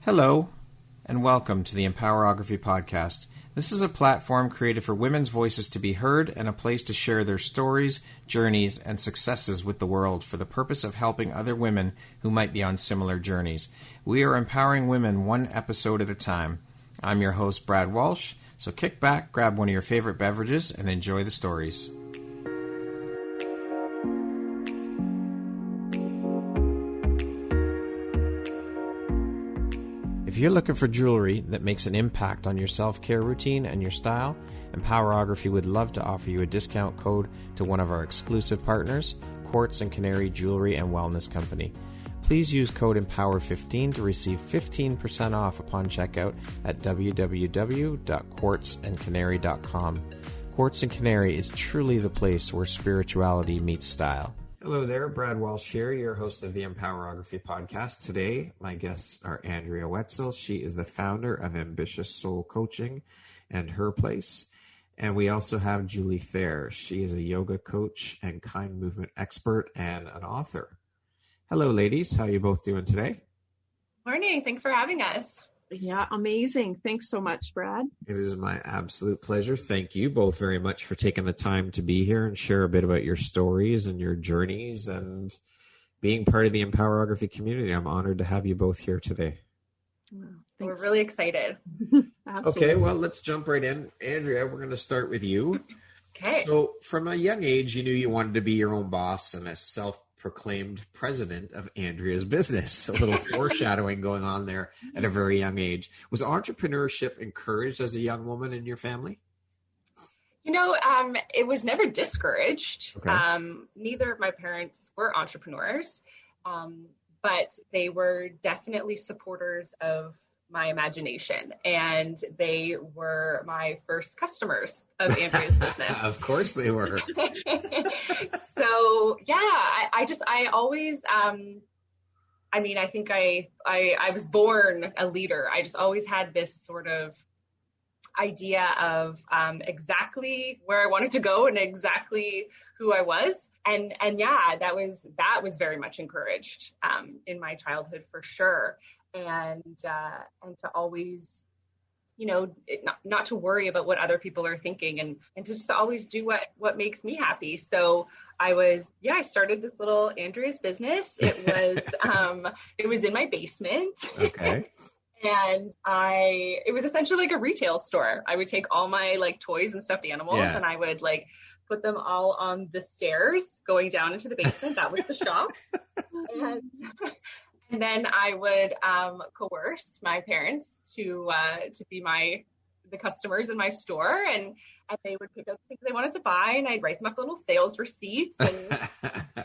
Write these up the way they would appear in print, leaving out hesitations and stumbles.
Hello, and welcome to the Empowerography Podcast. This is a platform created for women's voices to be heard and a place to share their stories, journeys, and successes with the world for the purpose of helping other women who might be on similar journeys. We are empowering women one episode at a time. I'm your host, Brad Walsh, so kick back, grab one of your favorite beverages, and enjoy the stories. If you're looking for jewelry that makes an impact on your self-care routine and your style, Empowerography would love to offer you a discount code to one of our exclusive partners, Quartz and Canary Jewelry and Wellness Company. Please use code EMPOWER15 to receive 15% off upon checkout at www.quartzandcanary.com. Quartz and Canary is truly the place where spirituality meets style. Hello there, Brad Walsh here, your host of the Empowerography Podcast. Today, my guests are Andrea Wetzel. She is the founder of Ambitious Soul Coaching and Her Place. And we also have Julie Thayer. She is a yoga coach and kind movement expert and an author. Hello, ladies. How are you both doing today? Morning. Thanks for having us. Yeah, amazing. Thanks so much, Brad. It is my absolute pleasure. Thank you both very much for taking the time to be here and share a bit about your stories and your journeys and being part of the Empowerography community. I'm honored to have you both here today. We're really excited. Okay, well, let's jump right in. Andrea, we're going to start with you. Okay. So from a young age, you knew you wanted to be your own boss and a self-proclaimed president of Andrea's business. A little foreshadowing going on there at a very young age. Was entrepreneurship encouraged as a young woman in your family? You know, it was never discouraged. Okay. Neither of my parents were entrepreneurs, but they were definitely supporters of my imagination, and they were my first customers of Andrea's business. Of course they were. So yeah, I always, I think I was born a leader. I just always had this sort of idea of exactly where I wanted to go and exactly who I was. And yeah, that was very much encouraged in my childhood for sure. And to always, not to worry about what other people are thinking and to just always do what makes me happy. So I started this little Andrea's business. It was in my basement. Okay. And it was essentially like a retail store. I would take all my toys and stuffed animals and I would put them all on the stairs going down into the basement. That was the shop. And then I would coerce my parents to be the customers in my store, and they would pick up things they wanted to buy, and I'd write them up little sales receipts. And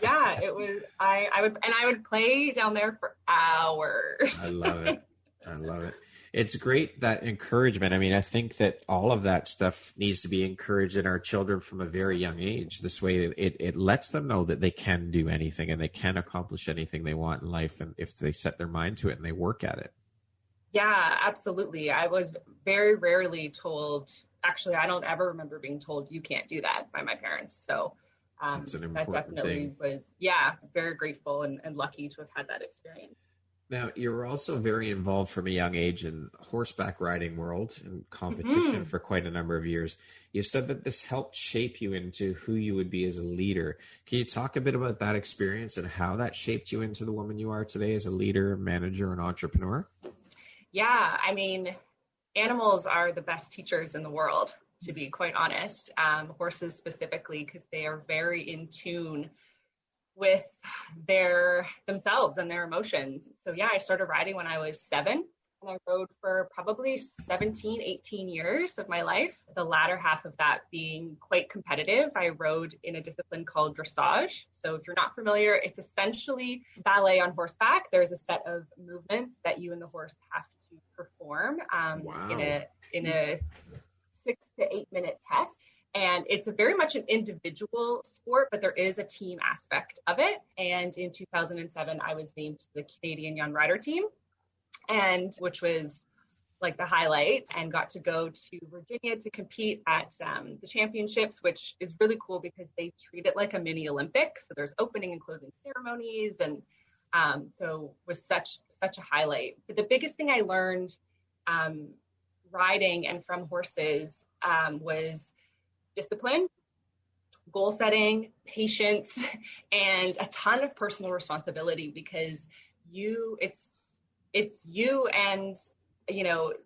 yeah, it was I would play down there for hours. I love it. It's great, that encouragement. I mean, I think that all of that stuff needs to be encouraged in our children from a very young age. This way it lets them know that they can do anything and they can accomplish anything they want in life, and if they set their mind to it and they work at it. Yeah, absolutely. I was very rarely told, actually, I don't ever remember being told you can't do that by my parents. So that definitely was, very grateful and lucky to have had that experience. Now, you were also very involved from a young age in horseback riding world and competition for quite a number of years. You said that this helped shape you into who you would be as a leader. Can you talk a bit about that experience and how that shaped you into the woman you are today as a leader, manager, and entrepreneur? Yeah, I mean, animals are the best teachers in the world, to be quite honest. Horses specifically, because they are very in tune with themselves and their emotions. So yeah, I started riding when I was 7, and I rode for probably 17, 18 years of my life. The latter half of that being quite competitive. I rode in a discipline called Dressage. So if you're not familiar, it's essentially ballet on horseback. There's a set of movements that you and the horse have to perform in a 6 to 8 minute test. And it's very much an individual sport, but there is a team aspect of it. And in 2007, I was named to the Canadian Young Rider team, which was like the highlight, and got to go to Virginia to compete at the championships, which is really cool because they treat it like a mini Olympics. So there's opening and closing ceremonies, and So was such a highlight. But the biggest thing I learned riding and from horses was discipline, goal setting, patience, and a ton of personal responsibility, because it's you and,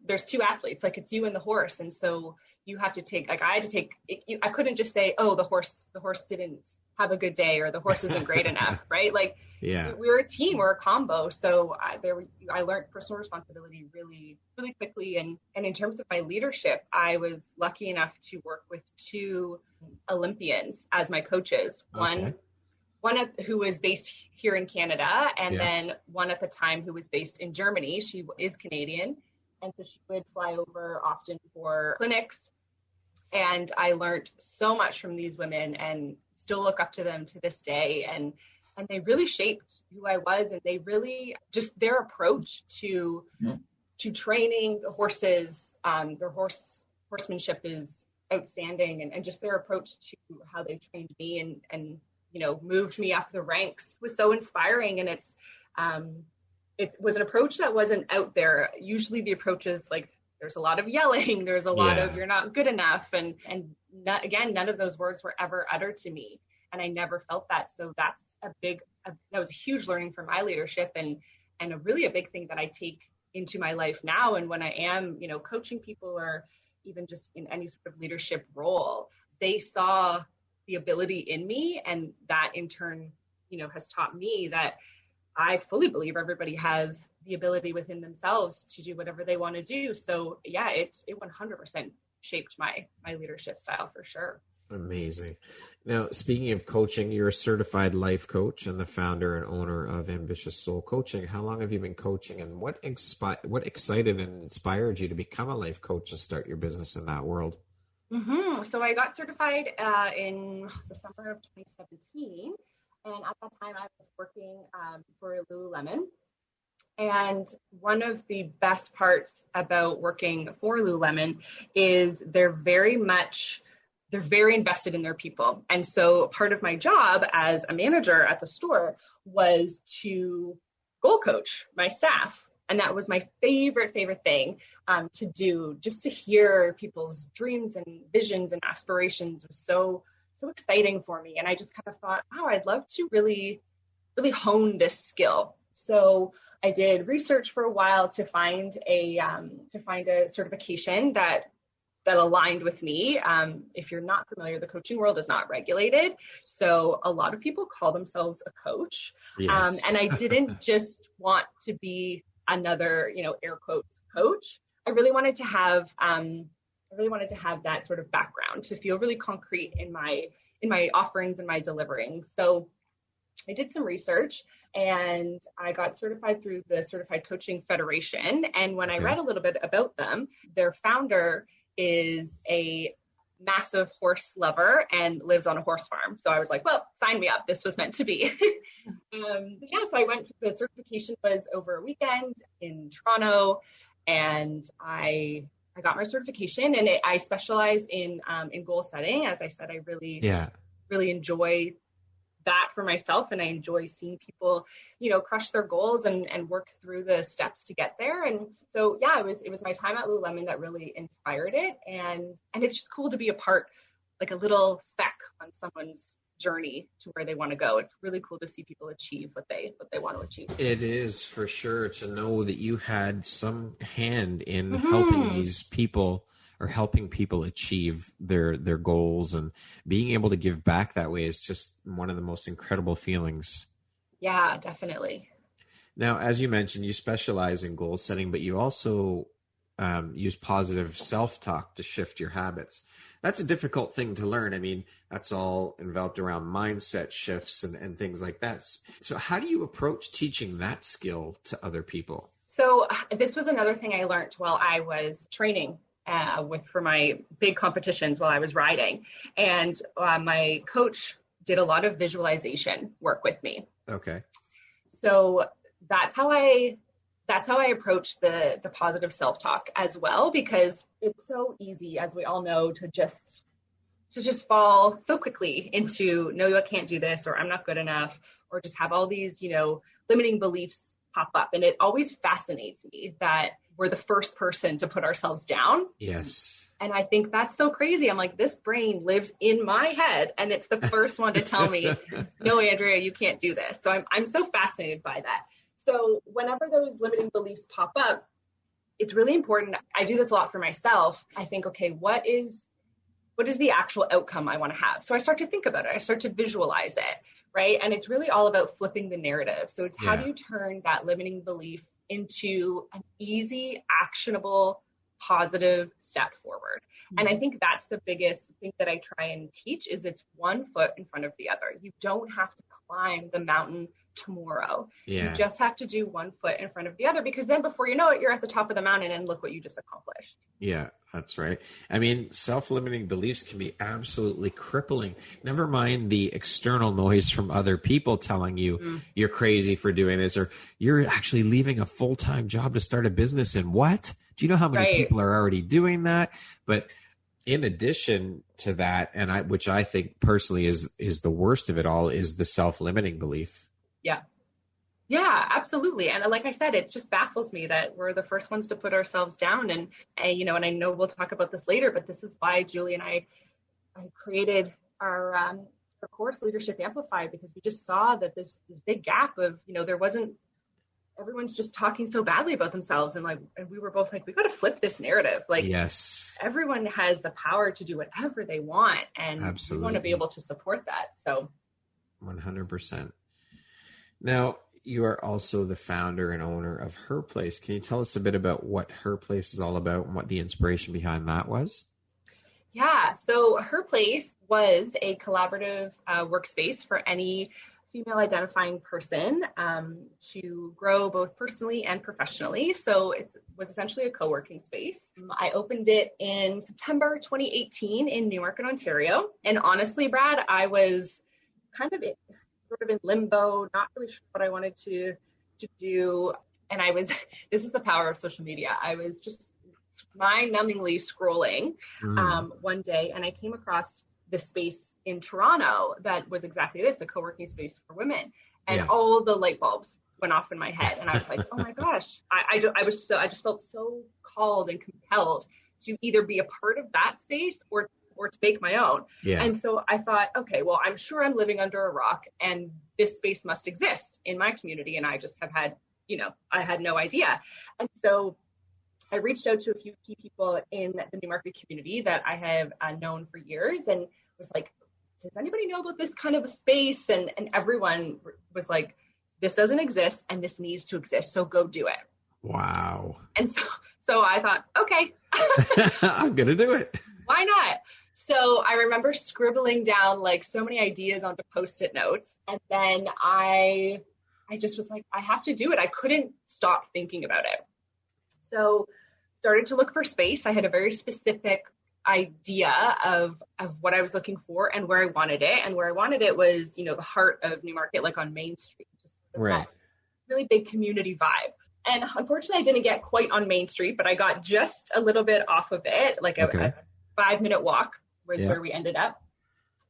there's two athletes, like it's you and the horse. And so you have to take, like I had to take, I couldn't just say, oh, the horse didn't have a good day, or the horse isn't great enough, right? Like we're a team, we're a combo. So I learned personal responsibility really, really quickly. And in terms of my leadership, I was lucky enough to work with two Olympians as my coaches. Okay. One who was based here in Canada, and then one at the time who was based in Germany. She is Canadian. And so she would fly over often for clinics. And I learned so much from these women and still look up to them to this day. And they really shaped who I was. And they really, just their approach to training the horses, their horsemanship is outstanding. And just their approach to how they trained me and moved me up the ranks was so inspiring. And it was an approach that wasn't out there. Usually the approach is like, there's a lot of yelling, there's a lot of you're not good enough. And none of those words were ever uttered to me. And I never felt that. So that's that was a huge learning for my leadership, and a big thing that I take into my life now. And when I am, coaching people, or even just in any sort of leadership role, they saw the ability in me. And that in turn, has taught me that I fully believe everybody has the ability within themselves to do whatever they want to do. So yeah, it 100% shaped my leadership style for sure. Amazing. Now, speaking of coaching, you're a certified life coach and the founder and owner of Ambitious Soul Coaching. How long have you been coaching, and what excited and inspired you to become a life coach and start your business in that world? So I got certified in the summer of 2017. And at that time I was working for Lululemon. And one of the best parts about working for Lululemon is they're very invested in their people. And so part of my job as a manager at the store was to goal coach my staff. And that was my favorite thing to do. Just to hear people's dreams and visions and aspirations was so exciting for me. And I just kind of thought, wow, I'd love to really, really hone this skill. So I did research for a while to find a certification that aligned with me. If you're not familiar, the coaching world is not regulated. So a lot of people call themselves a coach. Yes. And I didn't just want to be another, air quotes coach. I really wanted to have that sort of background, to feel really concrete in my offerings and my delivering. So I did some research and I got certified through the Certified Coaching Federation. And when I read a little bit about them, their founder is a massive horse lover and lives on a horse farm. So I was like, well, sign me up. This was meant to be. So I went, the certification was over a weekend in Toronto, and I got my certification, and I specialize in goal setting. As I said, I really enjoy that for myself, and I enjoy seeing people, crush their goals and work through the steps to get there. And so, it was my time at Lululemon that really inspired it, and it's just cool to be a part, like a little speck on someone's journey to where they want to go. It's really cool to see people achieve what they want to achieve. It is, for sure, to know that you had some hand in helping these people, or helping people achieve their goals, and being able to give back that way is just one of the most incredible feelings. Yeah, definitely. Now, as you mentioned, you specialize in goal setting, but you also use positive self-talk to shift your habits. That's a difficult thing to learn. I mean, that's all enveloped around mindset shifts and things like that. So how do you approach teaching that skill to other people? So this was another thing I learned while I was training for my big competitions while I was riding. And my coach did a lot of visualization work with me. Okay. So that's how I approach the positive self-talk as well, because it's so easy, as we all know, to to just fall so quickly into, no, I can't do this, or I'm not good enough, or just have all these, limiting beliefs pop up. And it always fascinates me that we're the first person to put ourselves down. Yes. And I think that's so crazy. I'm like, this brain lives in my head, and it's the first one to tell me, no, Andrea, you can't do this. So I'm so fascinated by that. So whenever those limiting beliefs pop up, it's really important. I do this a lot for myself. I think, okay, what is the actual outcome I want to have? So I start to think about it. I start to visualize it, right? And it's really all about flipping the narrative. So it's how do you turn that limiting belief into an easy, actionable, positive step forward? And I think that's the biggest thing that I try and teach is it's one foot in front of the other. You don't have to climb the mountain tomorrow. You just have to do one foot in front of the other, because then before you know it, you're at the top of the mountain and look what you just accomplished. Yeah, that's right. I mean, self-limiting beliefs can be absolutely crippling. Never mind the external noise from other people telling you you're crazy for doing this, or you're actually leaving a full-time job to start a business. And what? Do you know how many people are already doing that? But in addition to that, and which I think personally is the worst of it all, is the self-limiting belief. Yeah, absolutely. And like I said, it just baffles me that we're the first ones to put ourselves down. And I know we'll talk about this later, but this is why Julie and I created our course, Leadership Amplified, because we just saw that this big gap of, everyone's just talking so badly about themselves. And we were both like, we got to flip this narrative. Yes, everyone has the power to do whatever they want. And we want to be able to support that. So 100%. Now, you are also the founder and owner of Her Place. Can you tell us a bit about what Her Place is all about and what the inspiration behind that was? Yeah, so Her Place was a collaborative workspace for any female identifying person to grow both personally and professionally. So it was essentially a co-working space. I opened it in September 2018 in Newmarket, Ontario. And honestly, Brad, I was kind of sort of in limbo, not really sure what I wanted to do. And this is the power of social media. I was just mind-numbingly scrolling one day, and I came across this space in Toronto that was exactly this, a co-working space for women. And all the light bulbs went off in my head. And I was like, oh my gosh, I just felt so called and compelled to either be a part of that space or to make my own. And so I thought, okay, well, I'm sure I'm living under a rock and this space must exist in my community. And I just have had, I had no idea. And so I reached out to a few key people in the Newmarket community that I have known for years and was like, does anybody know about this kind of a space? And everyone was like, this doesn't exist and this needs to exist. So go do it. Wow. And so I thought, okay, I'm going to do it. Why not? So I remember scribbling down so many ideas onto Post-it notes. And then I just was like, I have to do it. I couldn't stop thinking about it. So started to look for space. I had a very specific idea of what I was looking for and where I wanted it. And where I wanted it was, the heart of Newmarket, on Main Street. Just that really big community vibe. And unfortunately, I didn't get quite on Main Street, but I got just a little bit off of it, a 5-minute walk was where we ended up.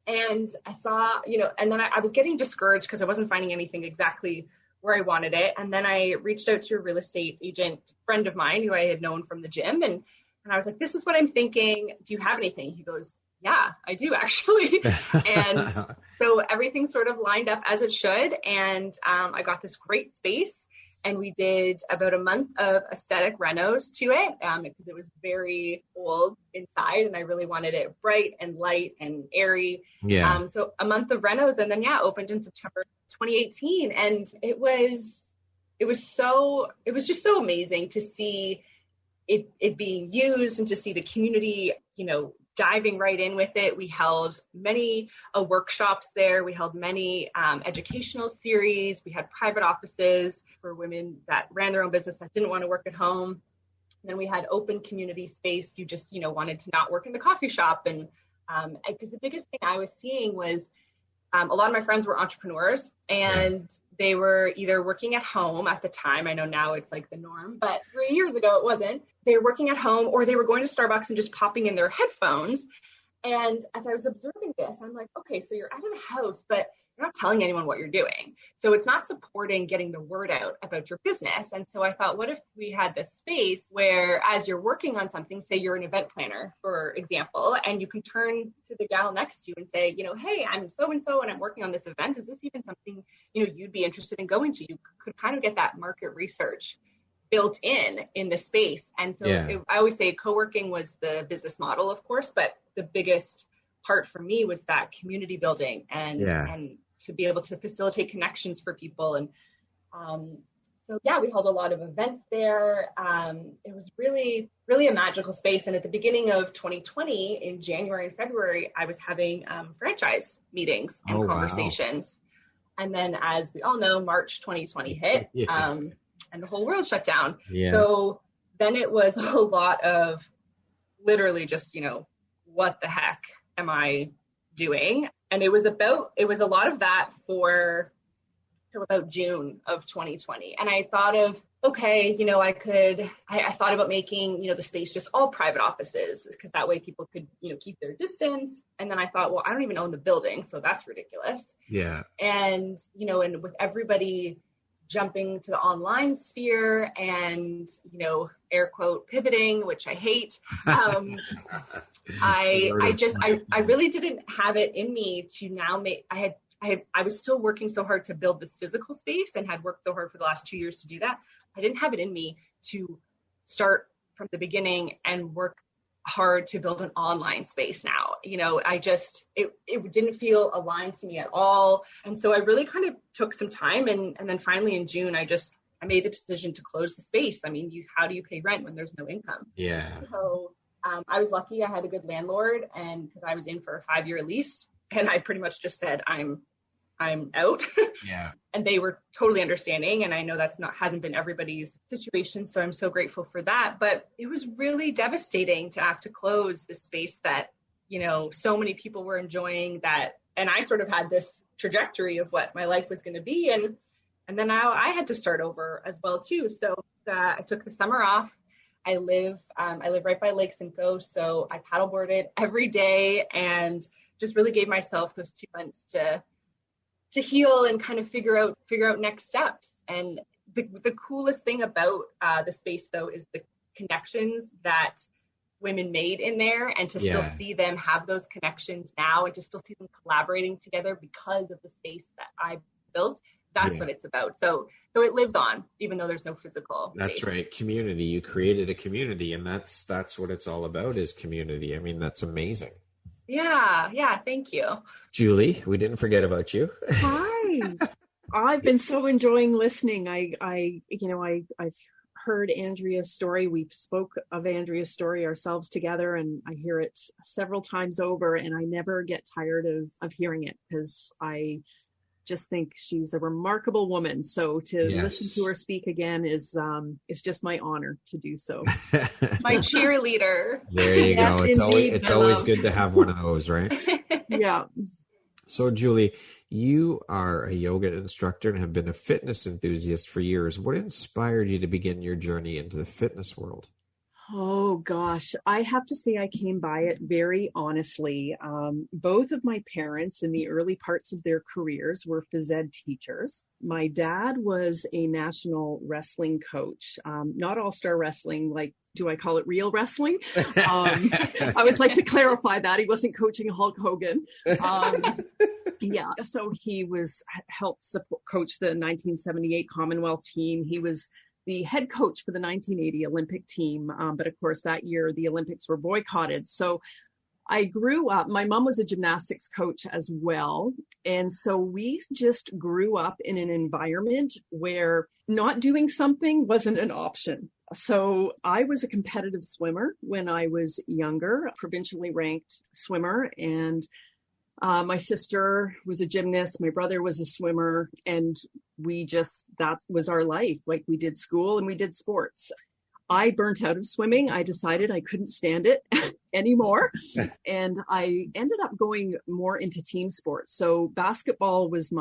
And I saw, and then I was getting discouraged because I wasn't finding anything exactly where I wanted it. And then I reached out to a real estate agent friend of mine who I had known from the gym. And I was like, this is what I'm thinking. Do you have anything? He goes, yeah, I do actually. And so everything sort of lined up as it should. And I got this great space. And we did about a month of aesthetic renos to it because it was very old inside and I really wanted it bright and light and airy. So a month of renos and then, opened in September 2018. And it was just so amazing to see it being used and to see the community, diving right in with it. We held many workshops there. We held many educational series. We had private offices for women that ran their own business that didn't want to work at home. And then we had open community space. You just, wanted to not work in the coffee shop. And because the biggest thing I was seeing was a lot of my friends were entrepreneurs and they were either working at home at the time. I know now it's the norm, but 3 years ago it wasn't. They were working at home or they were going to Starbucks and just popping in their headphones And as I was observing this, I'm like, okay, so you're out of the house, but you're not telling anyone what you're doing. So it's not supporting getting the word out about your business. And so I thought, what if we had this space where as you're working on something, say you're an event planner, for example, and you can turn to the gal next to you and say, hey, I'm so-and-so and I'm working on this event. Is this even something, you'd be interested in going to? You could kind of get that market research built in the space. And so I always say co-working was the business model, of course, but the biggest part for me was that community building and to be able to facilitate connections for people. And we held a lot of events there. It was really, really a magical space. And at the beginning of 2020, in January and February, I was having franchise meetings and conversations. Wow. And then, as we all know, March 2020 hit and the whole world shut down. Yeah. So then it was a lot of literally just, what the heck am I doing? And it was a lot of that for till about June of 2020. And I thought of, okay, I thought about making, the space just all private offices, because that way people could, keep their distance. And then I thought, well, I don't even own the building, so that's ridiculous. Yeah. And, and with everybody jumping to the online sphere and, air quote, pivoting, which I hate. I really didn't have it in me to now make, I was still working so hard to build this physical space and had worked so hard for the last 2 years to do that. I didn't have it in me to start from the beginning and work hard to build an online space now. It didn't feel aligned to me at all. And so I really kind of took some time. And then finally in June, I made the decision to close the space. I mean, how do you pay rent when there's no income? Yeah. So I was lucky. I had a good landlord, and because I was in for a 5-year lease, and I pretty much just said, I'm out. Yeah. And they were totally understanding. And I know hasn't been everybody's situation. So I'm so grateful for that. But it was really devastating to have to close the space that, so many people were enjoying that. And I sort of had this trajectory of what my life was going to be. And then now I had to start over as well too. So I took the summer off. I live right by Lake Simcoe. So I paddleboarded every day and just really gave myself those 2 months to heal and kind of figure out next steps. And the coolest thing about the space though is the connections that women made in there, and to still see them have those connections now, and to still see them collaborating together because of the space that I built. That's what it's about. So it lives on, even though there's no physical space. That's right. Community. You created a community, and that's what it's all about, is community. I mean, that's amazing. Yeah. Thank you. Julie, we didn't forget about you. Hi. I've been so enjoying listening. I've heard Andrea's story. We spoke of Andrea's story ourselves together, and I hear it several times over, and I never get tired of hearing it, because I just think she's a remarkable woman. So to listen to her speak again is just my honor to do so. My cheerleader. There you go. It's always good to have one of those, right? Yeah. So Julie, you are a yoga instructor and have been a fitness enthusiast for years. What inspired you to begin your journey into the fitness world? Oh gosh, I have to say I came by it very honestly. Both of my parents in the early parts of their careers were phys ed teachers. My dad was a national wrestling coach, not all-star wrestling, like, do I call it real wrestling? I always like to clarify that. He wasn't coaching Hulk Hogan. So he helped coach the 1978 Commonwealth team. He was the head coach for the 1980 Olympic team. But of course, that year, the Olympics were boycotted. So I grew up, my mom was a gymnastics coach as well. And so we just grew up in an environment where not doing something wasn't an option. So I was a competitive swimmer when I was younger, provincially ranked swimmer. And my sister was a gymnast. My brother was a swimmer. And that was our life. Like, we did school and we did sports. I burnt out of swimming. I decided I couldn't stand it anymore. And I ended up going more into team sports. So basketball was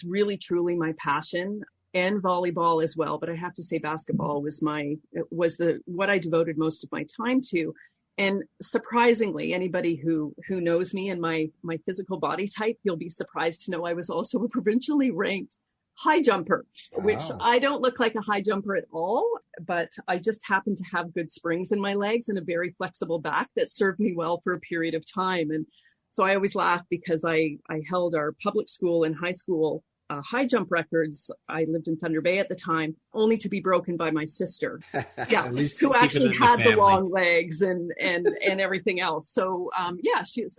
really, truly my passion, and volleyball as well. But I have to say basketball was what I devoted most of my time to. And surprisingly, anybody who knows me and my physical body type, you'll be surprised to know I was also a provincially ranked high jumper, which I don't look like a high jumper at all, but I just happen to have good springs in my legs and a very flexible back that served me well for a period of time. And so I always laugh because I held our public school and high school high jump records. I lived in Thunder Bay at the time, only to be broken by my sister, who actually had the long legs and everything else. So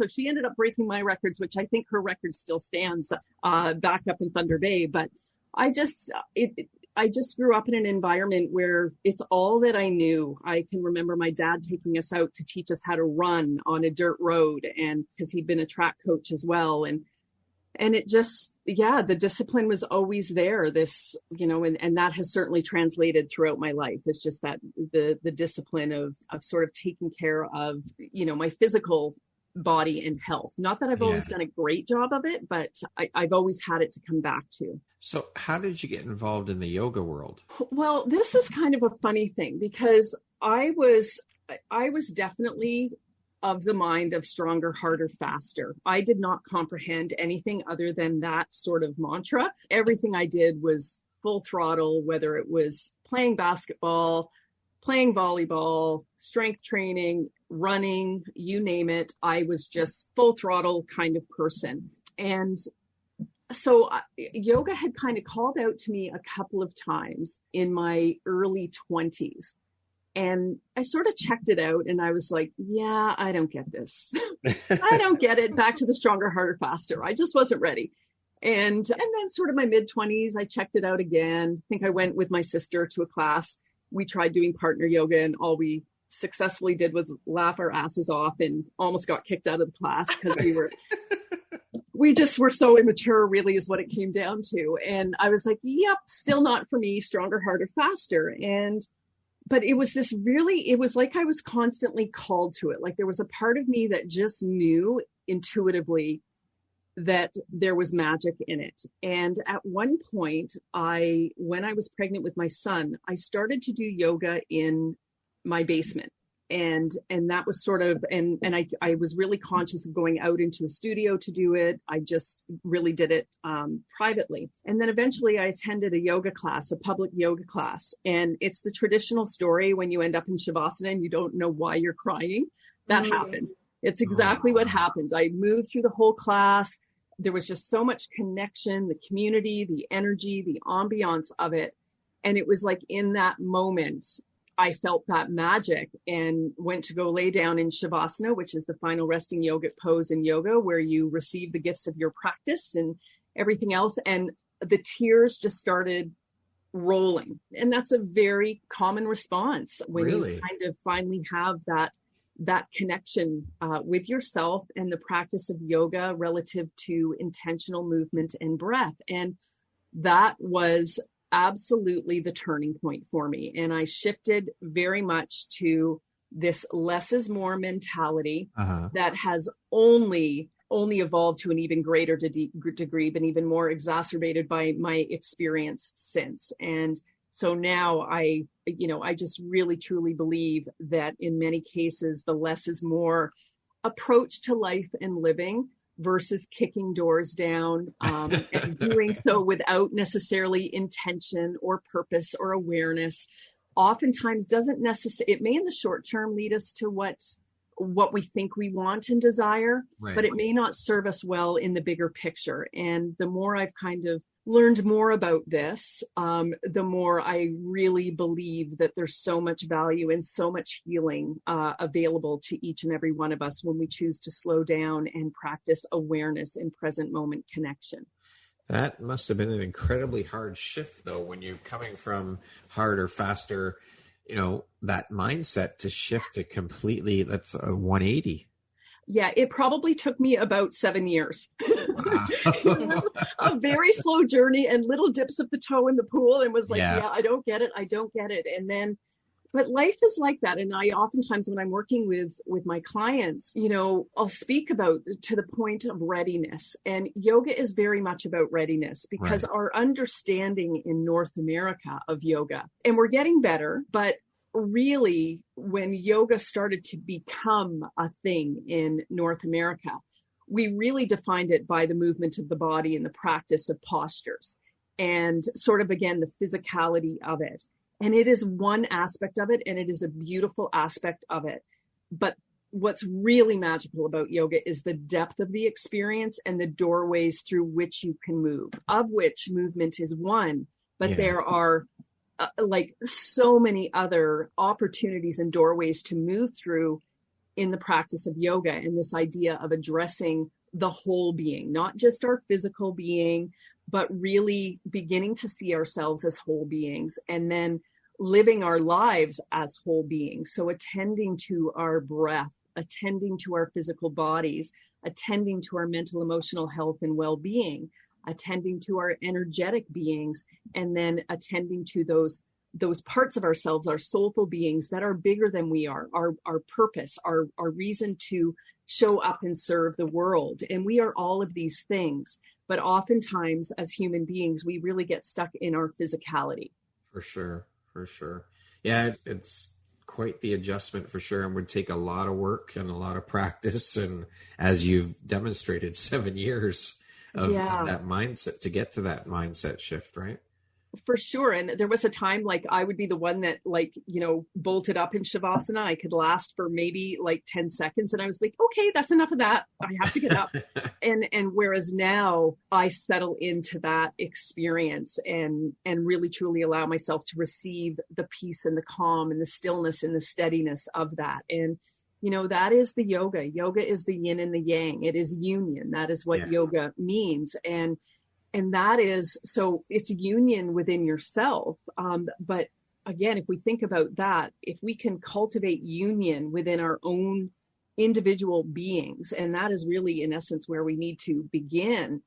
she ended up breaking my records, which I think her record still stands back up in Thunder Bay. But I just grew up in an environment where it's all that I knew. I can remember my dad taking us out to teach us how to run on a dirt road, and because he'd been a track coach as well. And it just, the discipline was always there, and that has certainly translated throughout my life. It's just that the discipline of sort of taking care of, my physical body and health. Not that I've always done a great job of it, but I've always had it to come back to. So how did you get involved in the yoga world? Well, this is kind of a funny thing because I was definitely of the mind of stronger, harder, faster. I did not comprehend anything other than that sort of mantra. Everything I did was full throttle, whether it was playing basketball, playing volleyball, strength training, running, you name it. I was just full throttle kind of person. And so yoga had kind of called out to me a couple of times in my early 20s. And I sort of checked it out and I was like, I don't get this. I don't get it. Back to the stronger, harder, faster. I just wasn't ready. And then sort of my mid-20s, I checked it out again. I think I went with my sister to a class. We tried doing partner yoga and all we successfully did was laugh our asses off and almost got kicked out of the class because we just were so immature, really, is what it came down to. And I was like, still not for me, stronger, harder, faster. But it was it was like I was constantly called to it. Like there was a part of me that just knew intuitively that there was magic in it. And at one point, when I was pregnant with my son, I started to do yoga in my basement. And that was sort of, and I was really conscious of going out into a studio to do it. I just really did it privately. And then eventually I attended a public yoga class. And it's the traditional story when you end up in Shavasana and you don't know why you're crying. That happened. It's exactly what happened. I moved through the whole class. There was just so much connection, the community, the energy, the ambiance of it. And it was like in that moment, I felt that magic and went to go lay down in Shavasana, which is the final resting yogic pose in yoga, where you receive the gifts of your practice and everything else. And the tears just started rolling. And that's a very common response when you kind of finally have that connection with yourself and the practice of yoga relative to intentional movement and breath. And that was absolutely the turning point for me. And I shifted very much to this less is more mentality that has only evolved to an even greater degree, been even more exacerbated by my experience since. And so now I just really truly believe that in many cases, the less is more approach to life and living versus kicking doors down and doing so without necessarily intention or purpose or awareness, oftentimes doesn't necessarily, it may in the short term lead us to what we think we want and desire, but it may not serve us well in the bigger picture. And the more I've kind of learned more about this, the more I really believe that there's so much value and so much healing available to each and every one of us when we choose to slow down and practice awareness and present moment connection. That must have been an incredibly hard shift, though, when you're coming from harder, faster, that mindset to shift to completely, that's a 180. Yeah, it probably took me about 7 years. Wow. It was a very slow journey and little dips of the toe in the pool and was like, I don't get it. And then, but life is like that. And I oftentimes when I'm working with my clients, I'll speak about to the point of readiness. And yoga is very much about readiness because our understanding in North America of yoga, and we're getting better, but really, when yoga started to become a thing in North America, we really defined it by the movement of the body and the practice of postures and sort of, again, the physicality of it. And it is one aspect of it, and it is a beautiful aspect of it. But what's really magical about yoga is the depth of the experience and the doorways through which you can move, of which movement is one. But there are like so many other opportunities and doorways to move through in the practice of yoga, and this idea of addressing the whole being, not just our physical being, but really beginning to see ourselves as whole beings, and then living our lives as whole beings. So attending to our breath, attending to our physical bodies, attending to our mental, emotional health and well-being, attending to our energetic beings, and then attending to those parts of ourselves, our soulful beings that are bigger than we are, our purpose, our reason to show up and serve the world. And we are all of these things, but oftentimes as human beings, we really get stuck in our physicality. For sure. Yeah, it's quite the adjustment for sure, and would take a lot of work and a lot of practice. And as you've demonstrated, 7 years of that mindset to get to that mindset shift, right? For sure. And there was a time like I would be the one that bolted up in Shavasana. I could last for maybe 10 seconds. And I was like, okay, that's enough of that. I have to get up. and whereas now I settle into that experience and really truly allow myself to receive the peace and the calm and the stillness and the steadiness of that. And that is the yoga. Yoga is the yin and the yang. It is union. That is what yoga means. And that is, so it's a union within yourself. But again, if we think about that, if we can cultivate union within our own individual beings, and that is really in essence where we need to begin,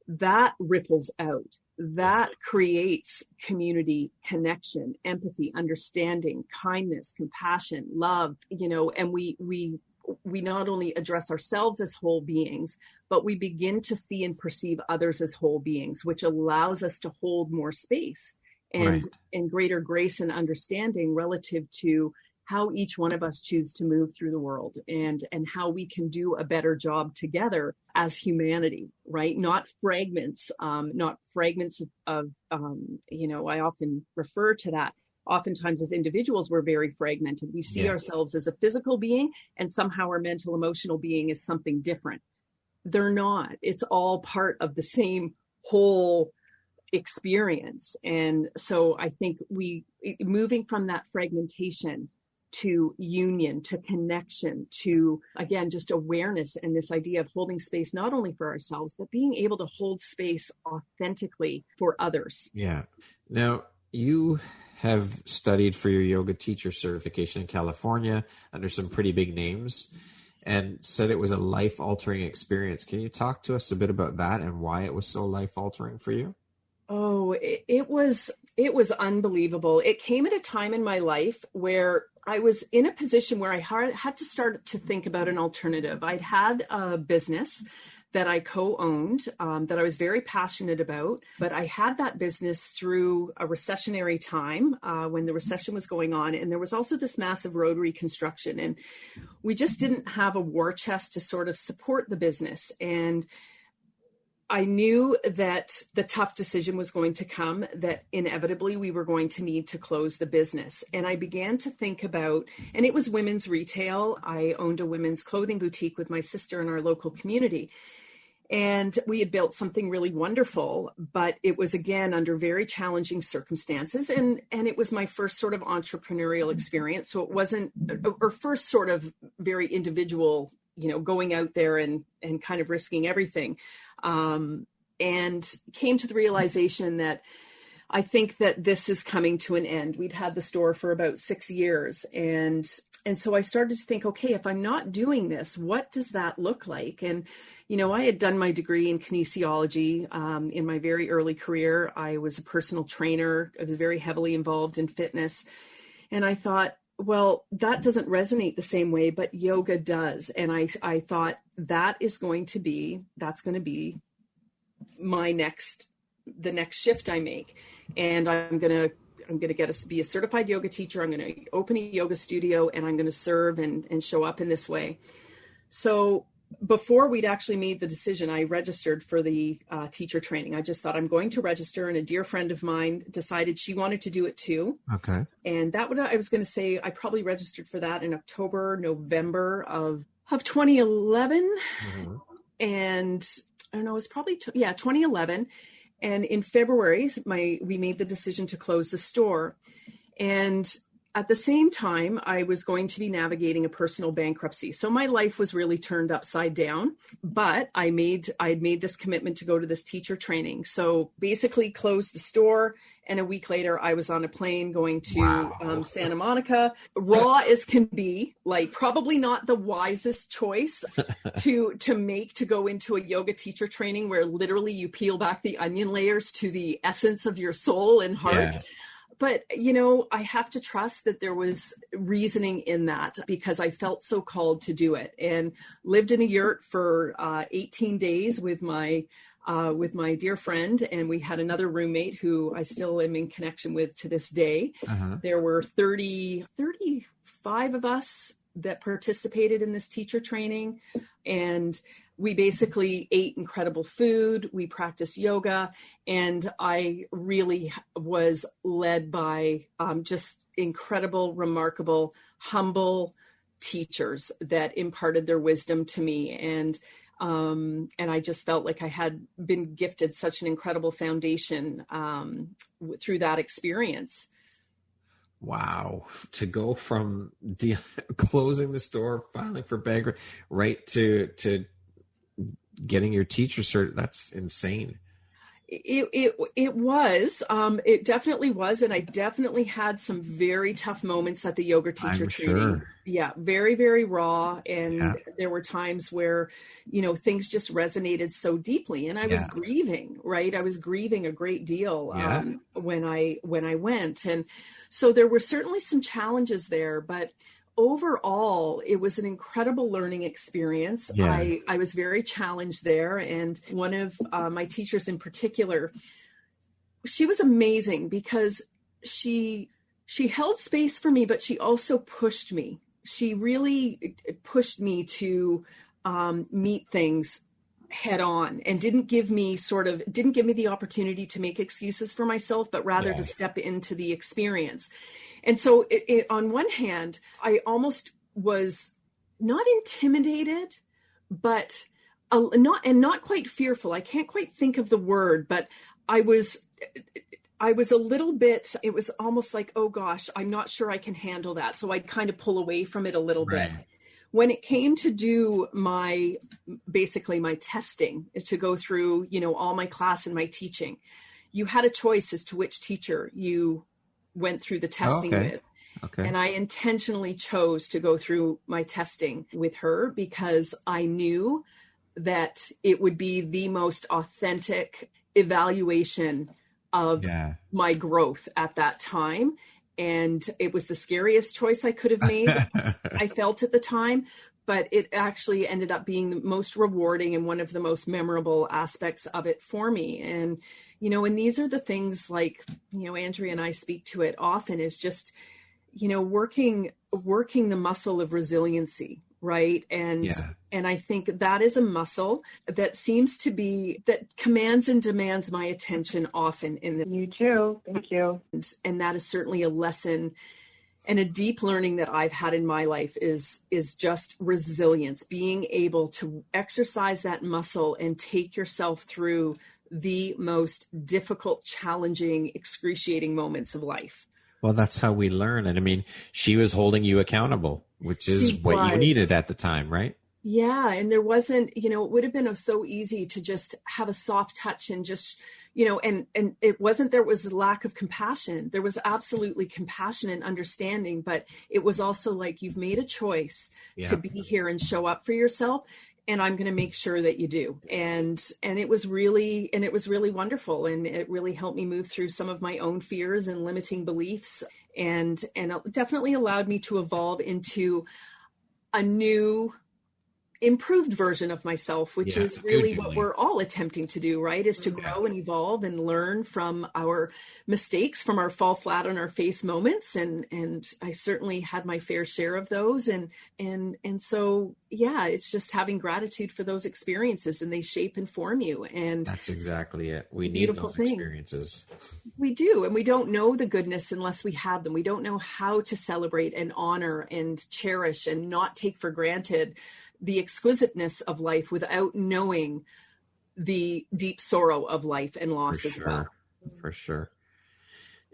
that ripples out, that creates community, connection, empathy, understanding, kindness, compassion, love, and we not only address ourselves as whole beings, but we begin to see and perceive others as whole beings, which allows us to hold more space and greater grace and understanding relative to how each one of us choose to move through the world and how we can do a better job together as humanity, right? Not fragments of I often refer to that. Oftentimes as individuals, we're very fragmented. We see ourselves as a physical being, and somehow our mental, emotional being is something different. They're not. It's all part of the same whole experience. And so I think moving from that fragmentation to union, to connection, to, again, just awareness and this idea of holding space, not only for ourselves, but being able to hold space authentically for others. Yeah. Now, you have studied for your yoga teacher certification in California under some pretty big names and said it was a life-altering experience. Can you talk to us a bit about that and why it was so life-altering for you? Oh, it was unbelievable. It came at a time in my life where I was in a position where I had to start to think about an alternative. I'd had a business that I co-owned, that I was very passionate about, but I had that business through a recessionary time when the recession was going on. And there was also this massive road reconstruction, and we just didn't have a war chest to sort of support the business. And I knew that the tough decision was going to come, that inevitably we were going to need to close the business. And I began to think about, and it was women's retail. I owned a women's clothing boutique with my sister in our local community. And we had built something really wonderful, but it was, again, under very challenging circumstances. And it was my first sort of entrepreneurial experience. So it wasn't, or first sort of very individual, going out there and kind of risking everything. And came to the realization that I think that this is coming to an end. We'd had the store for about 6 years. And so I started to think, okay, if I'm not doing this, what does that look like? And, I had done my degree in kinesiology in my very early career. I was a personal trainer. I was very heavily involved in fitness. And I thought, well, that doesn't resonate the same way, but yoga does. And I thought that's going to be the next shift I make. And I'm going to be a certified yoga teacher. I'm going to open a yoga studio, and I'm going to serve and show up in this way. So before we'd actually made the decision, I registered for the teacher training. I just thought I'm going to register, and a dear friend of mine decided she wanted to do it too. Okay. And I was going to say, I probably registered for that in October, November of 2011. Mm-hmm. And I don't know, it was probably, 2011. And in February, we made the decision to close the store. And at the same time, I was going to be navigating a personal bankruptcy. So my life was really turned upside down, but I'd made this commitment to go to this teacher training. So basically closed the store. And a week later, I was on a plane going to Santa Monica, raw as can be, like probably not the wisest choice to make to go into a yoga teacher training where literally you peel back the onion layers to the essence of your soul and heart. Yeah. But, I have to trust that there was reasoning in that because I felt so called to do it, and lived in a yurt for 18 days with my dear friend. And we had another roommate who I still am in connection with to this day. Uh-huh. There were 35 of us that participated in this teacher training. And we basically ate incredible food. We practiced yoga, and I really was led by just incredible, remarkable, humble teachers that imparted their wisdom to me. And I just felt like I had been gifted such an incredible foundation through that experience. Wow. To go from closing the store, filing for bankruptcy, right to getting your teacher cert, that's insane. It was. It definitely was. And I definitely had some very tough moments at the yoga teacher training. Sure. Yeah. Very, very raw. And there were times where, things just resonated so deeply, and I was grieving, right? I was grieving a great deal when I went. And so there were certainly some challenges there, but overall, it was an incredible learning experience. Yeah. I was very challenged there. And one of my teachers in particular, she was amazing because she held space for me, but she also pushed me. She really pushed me to meet things head on, and didn't give me the opportunity to make excuses for myself, but rather to step into the experience. And so on one hand, I almost was not intimidated, but not quite fearful. I can't quite think of the word, but I was a little bit, it was almost like, oh gosh, I'm not sure I can handle that. So I'd kind of pull away from it a little bit. When it came to do my testing, to go through, all my class and my teaching, you had a choice as to which teacher you went through the testing with. Okay. And I intentionally chose to go through my testing with her because I knew that it would be the most authentic evaluation of my growth at that time. And it was the scariest choice I could have made, I felt at the time, but it actually ended up being the most rewarding and one of the most memorable aspects of it for me. And, and these are the things like, Andrea and I speak to it often, is just, working the muscle of resiliency, right? And I think that is a muscle that that commands and demands my attention often You too. Thank you. And that is certainly a lesson and a deep learning that I've had in my life is just resilience, being able to exercise that muscle and take yourself through the most difficult, challenging, excruciating moments of life. Well, that's how we learn. And I mean, she was holding you accountable, which is what you needed at the time, right? Yeah. And there wasn't, it would have been so easy to just have a soft touch and just, and it wasn't, there was a lack of compassion. There was absolutely compassion and understanding, but it was also like, you've made a choice to be here and show up for yourself. And I'm going to make sure that you do. And it was really wonderful. And it really helped me move through some of my own fears and limiting beliefs. And it definitely allowed me to evolve into a new improved version of myself, which is really what we're all attempting to do, right? Is to grow and evolve and learn from our mistakes, from our fall flat on our face moments. And I've certainly had my fair share of those. And so, yeah, it's just having gratitude for those experiences, and they shape and form you. And that's exactly it. We need those experiences. We do. And we don't know the goodness unless we have them. We don't know how to celebrate and honor and cherish and not take for granted the exquisiteness of life without knowing the deep sorrow of life and loss as well. For sure.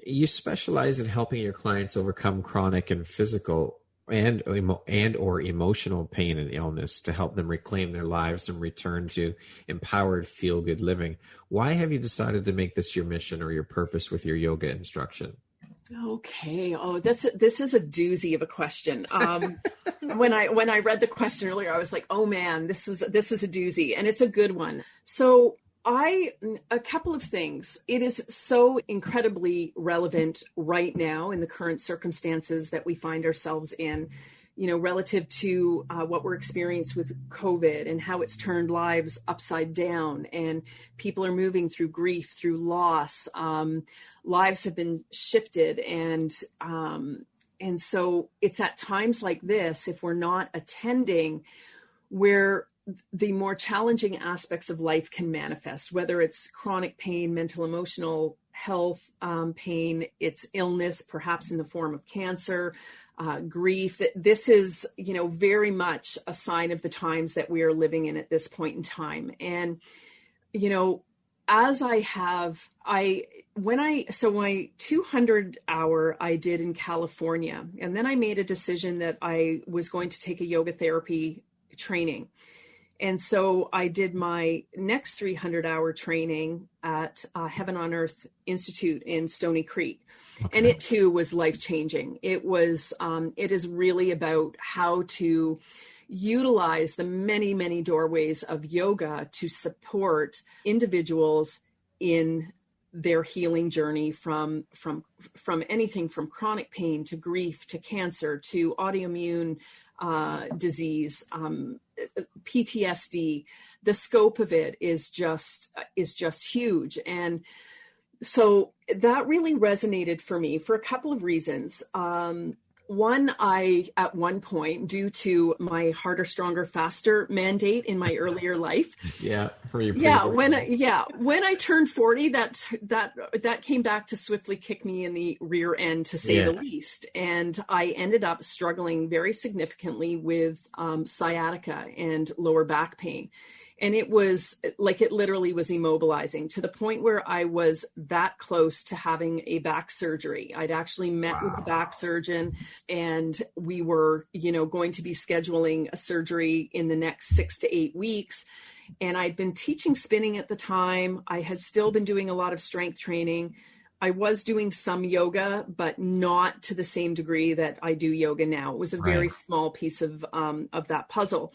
You specialize in helping your clients overcome chronic and physical and or emotional pain and illness to help them reclaim their lives and return to empowered, feel-good living. Why have you decided to make this your mission or your purpose with your yoga instruction? Okay. Oh, this is a doozy of a question. When I read the question earlier, I was like, oh man, this is a doozy, and it's a good one. So a couple of things. It is so incredibly relevant right now in the current circumstances that we find ourselves in, relative to what we're experiencing with COVID and how it's turned lives upside down, and people are moving through grief, through loss. Lives have been shifted, and so it's at times like this, if we're not attending, where the more challenging aspects of life can manifest, whether it's chronic pain, mental, emotional health pain, it's illness, perhaps in the form of cancer, grief. This is, very much a sign of the times that we are living in at this point in time. And, as my 200 hour I did in California, and then I made a decision that I was going to take a yoga therapy training. And so I did my next 300 hour training at Heaven on Earth Institute in Stony Creek. Okay. And it too was life-changing. It is really about how to utilize the many, many doorways of yoga to support individuals in their healing journey from anything from chronic pain to grief to cancer to autoimmune disease, PTSD. The scope of it is just huge. And so that really resonated for me for a couple of reasons. One, I, at one point, due to my harder, stronger, faster mandate in my earlier life. When I turned 40, that came back to swiftly kick me in the rear end, to say the least. And I ended up struggling very significantly with sciatica and lower back pain. And it was like, it literally was immobilizing, to the point where I was that close to having a back surgery. I'd actually met with the back surgeon, and we were, going to be scheduling a surgery in the next 6 to 8 weeks. And I'd been teaching spinning at the time. I had still been doing a lot of strength training. I was doing some yoga, but not to the same degree that I do yoga now. It was a very small piece of that puzzle.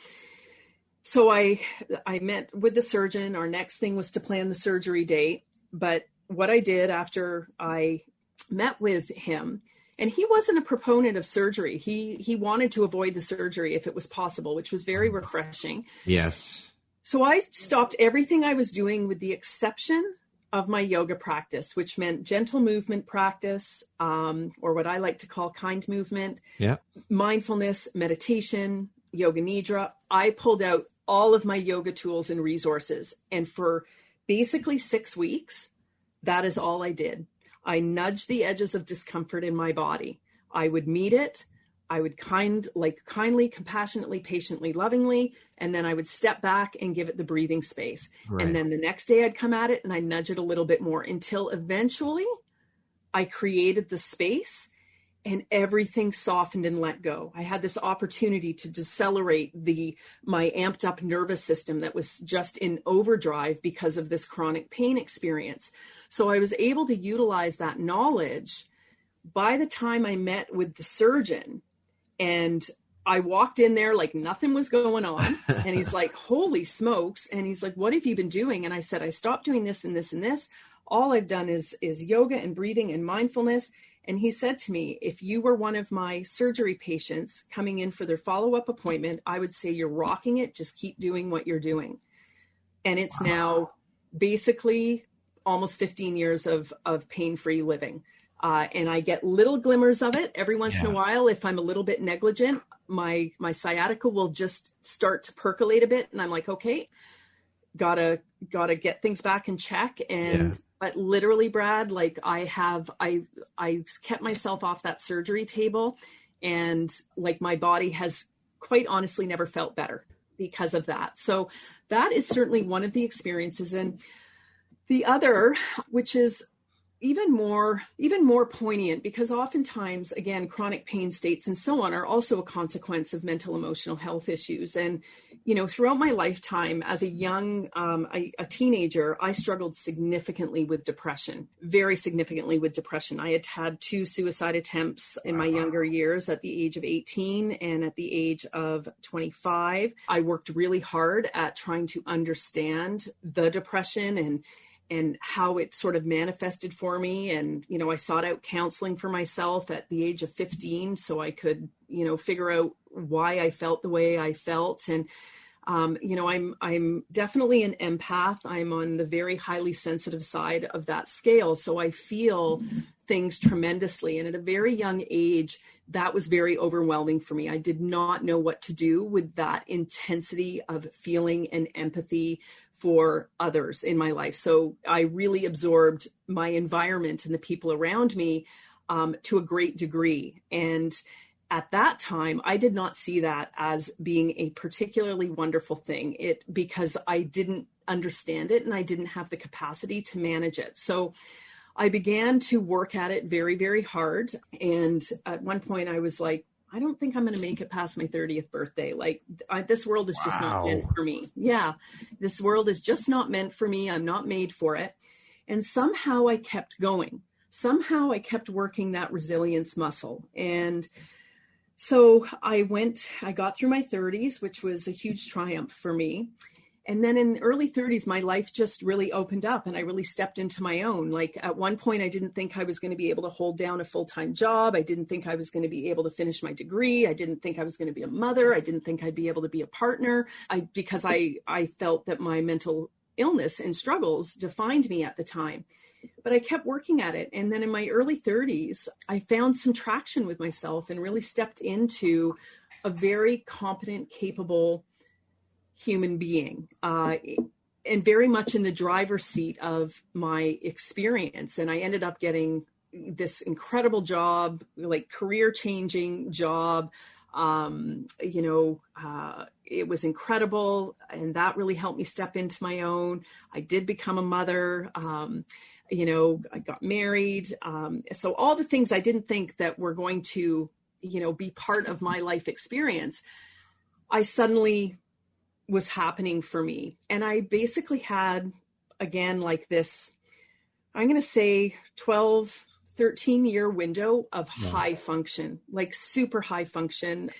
So I met with the surgeon. Our next thing was to plan the surgery date. But what I did after I met with him, and he wasn't a proponent of surgery. He wanted to avoid the surgery if it was possible, which was very refreshing. Yes. So I stopped everything I was doing with the exception of my yoga practice, which meant gentle movement practice, or what I like to call kind movement, mindfulness, meditation, yoga nidra. I pulled out all of my yoga tools and resources. And for basically 6 weeks, that is all I did. I nudged the edges of discomfort in my body. I would meet it. I would kindly, compassionately, patiently, lovingly, and then I would step back and give it the breathing space. Right. And then the next day I'd come at it and I'd nudge it a little bit more, until eventually I created the space and everything softened and let go. I had this opportunity to decelerate my amped up nervous system that was just in overdrive because of this chronic pain experience. So I was able to utilize that knowledge. By the time I met with the surgeon, and I walked in there like nothing was going on, and he's like, holy smokes. And he's like, what have you been doing? And I said, I stopped doing this and this and this. All I've done is yoga and breathing and mindfulness. And he said to me, if you were one of my surgery patients coming in for their follow-up appointment, I would say you're rocking it. Just keep doing what you're doing. And it's now basically almost 15 years of pain-free living. And I get little glimmers of it every once in a while. If I'm a little bit negligent, my sciatica will just start to percolate a bit. And I'm like, okay, gotta get things back in check. And but literally, Brad, like I kept myself off that surgery table, and like my body has quite honestly never felt better because of that. So that is certainly one of the experiences. And the other, which is even more poignant, because oftentimes, again, chronic pain states and so on are also a consequence of mental emotional health issues. And, you know, throughout my lifetime as a young, a teenager, I struggled significantly with depression, very significantly with depression. I had 2 suicide attempts in my younger years at the age of 18 and at the age of 25. I worked really hard at trying to understand the depression and how it sort of manifested for me. And, you know, I sought out counseling for myself at the age of 15 so I could, you know, figure out why I felt the way I felt. And, you know, I'm definitely an empath. I'm on the very highly sensitive side of that scale. So I feel things tremendously. And at a very young age, that was very overwhelming for me. I did not know what to do with that intensity of feeling and empathy for others in my life. So I really absorbed my environment and the people around me to a great degree. And at that time, I did not see that as being a particularly wonderful thing, because I didn't understand it and I didn't have the capacity to manage it. So I began to work at it very, very hard. And at one point I was like, I don't think I'm going to make it past my 30th birthday. Like this world is just not meant for me. Yeah. This world is just not meant for me. I'm not made for it. And somehow I kept going. Somehow I kept working that resilience muscle. And so I got through my 30s, which was a huge triumph for me. And then in the early 30s, my life just really opened up and I really stepped into my own. Like at one point, I didn't think I was going to be able to hold down a full-time job. I didn't think I was going to be able to finish my degree. I didn't think I was going to be a mother. I didn't think I'd be able to be a partner because I felt that my mental illness and struggles defined me at the time. But I kept working at it. And then in my early 30s, I found some traction with myself and really stepped into a very competent, capable human being, and very much in the driver's seat of my experience. And I ended up getting this incredible job, like career changing job. It was incredible. And that really helped me step into my own. I did become a mother. I got married. So all the things I didn't think that were going to, be part of my life experience, I suddenly was happening for me. And I basically had, again, like this, I'm going to say 12, 13 year window of high function, like super high function.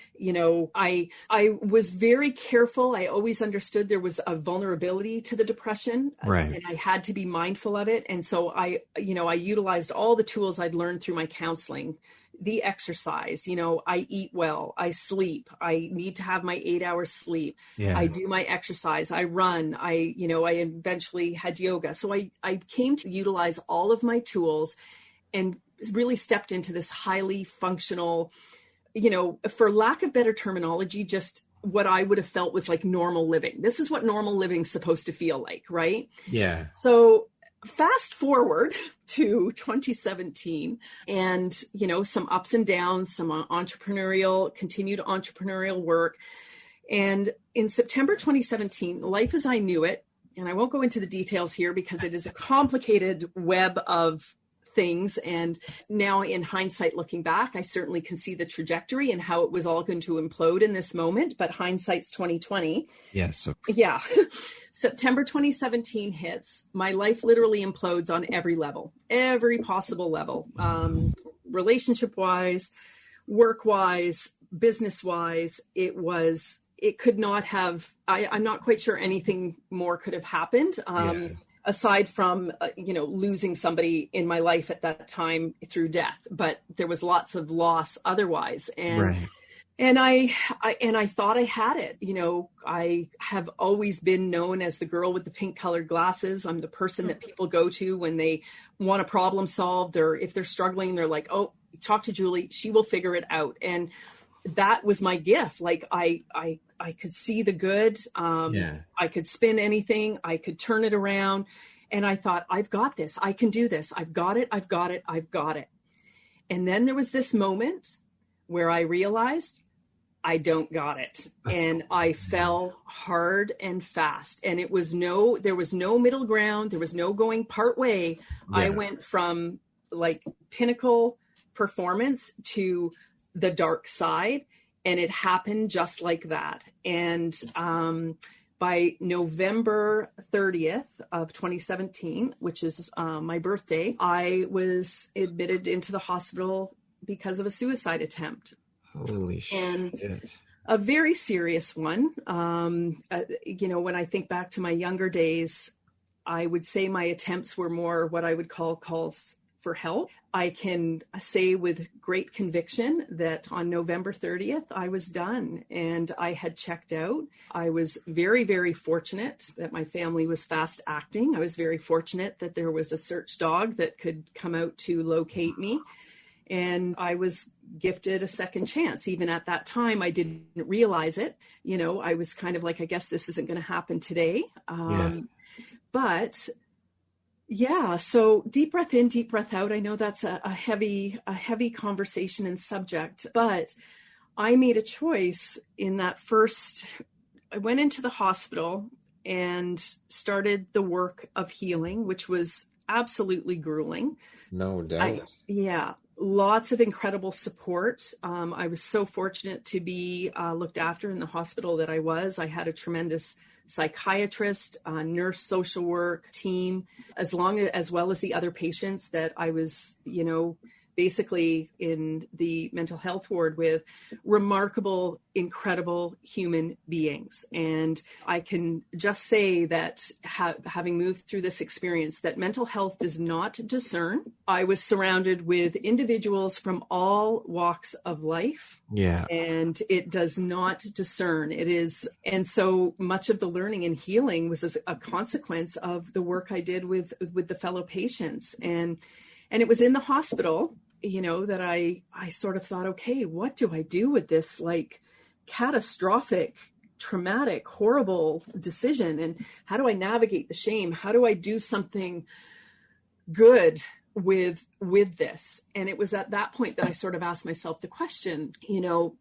I was very careful. I always understood there was a vulnerability to the depression, and I had to be mindful of it. And so I utilized all the tools I'd learned through my counseling, the exercise, I eat well, I sleep, I need to have my 8 hours sleep. I do my exercise, I run, I eventually had yoga. So I came to utilize all of my tools and really stepped into this highly functional, for lack of better terminology, just what I would have felt was like normal living. This is what normal living's supposed to feel like, right? Yeah. So fast forward to 2017 and, some ups and downs, some continued entrepreneurial work. And in September 2017, life as I knew it, and I won't go into the details here because it is a complicated web of things. And now in hindsight, looking back, I certainly can see the trajectory and how it was all going to implode in this moment, but hindsight's 2020. Yes. Yeah. September 2017 hits. My life literally implodes on every level, every possible level, relationship wise, work wise, business wise. It could not have, I'm not quite sure anything more could have happened. aside from, losing somebody in my life at that time through death, but there was lots of loss otherwise. And I thought I had it. I have always been known as the girl with the pink colored glasses. I'm the person that people go to when they want a problem solved, or if they're struggling, they're like, oh, talk to Julie, she will figure it out. And that was my gift. Like I could see the good. I could spin anything. I could turn it around. And I thought, I've got this. I can do this. I've got it. I've got it. I've got it. And then there was this moment where I realized I don't got it. And I fell hard and fast. And there was no middle ground. There was no going part way. Yeah. I went from like pinnacle performance to the dark side. And it happened just like that. And by November 30th of 2017, which is my birthday, I was admitted into the hospital because of a suicide attempt. Holy shit. A very serious one. When I think back to my younger days, I would say my attempts were more what I would call calls for help. I can say with great conviction that on November 30th, I was done and I had checked out. I was very, very fortunate that my family was fast acting. I was very fortunate that there was a search dog that could come out to locate me. And I was gifted a second chance. Even at that time, I didn't realize it. I was kind of like, I guess this isn't going to happen today. But yeah, so deep breath in, deep breath out. I know that's a heavy conversation and subject, but I made a choice in that I went into the hospital and started the work of healing, which was absolutely grueling. No doubt. Lots of incredible support. I was so fortunate to be looked after in the hospital that I was. I had a tremendous psychiatrist, nurse, social work team, as well as the other patients that I was, basically in the mental health ward with. Remarkable, incredible human beings. And I can just say that having moved through this experience, that mental health does not discern. I was surrounded with individuals from all walks of life. Yeah. And it does not discern. It is. And so much of the learning and healing was as a consequence of the work I did with the fellow patients. And it was in the hospital, that I sort of thought, okay, what do I do with this like catastrophic, traumatic, horrible decision? And how do I navigate the shame? How do I do something good with this? And it was at that point that I sort of asked myself the question,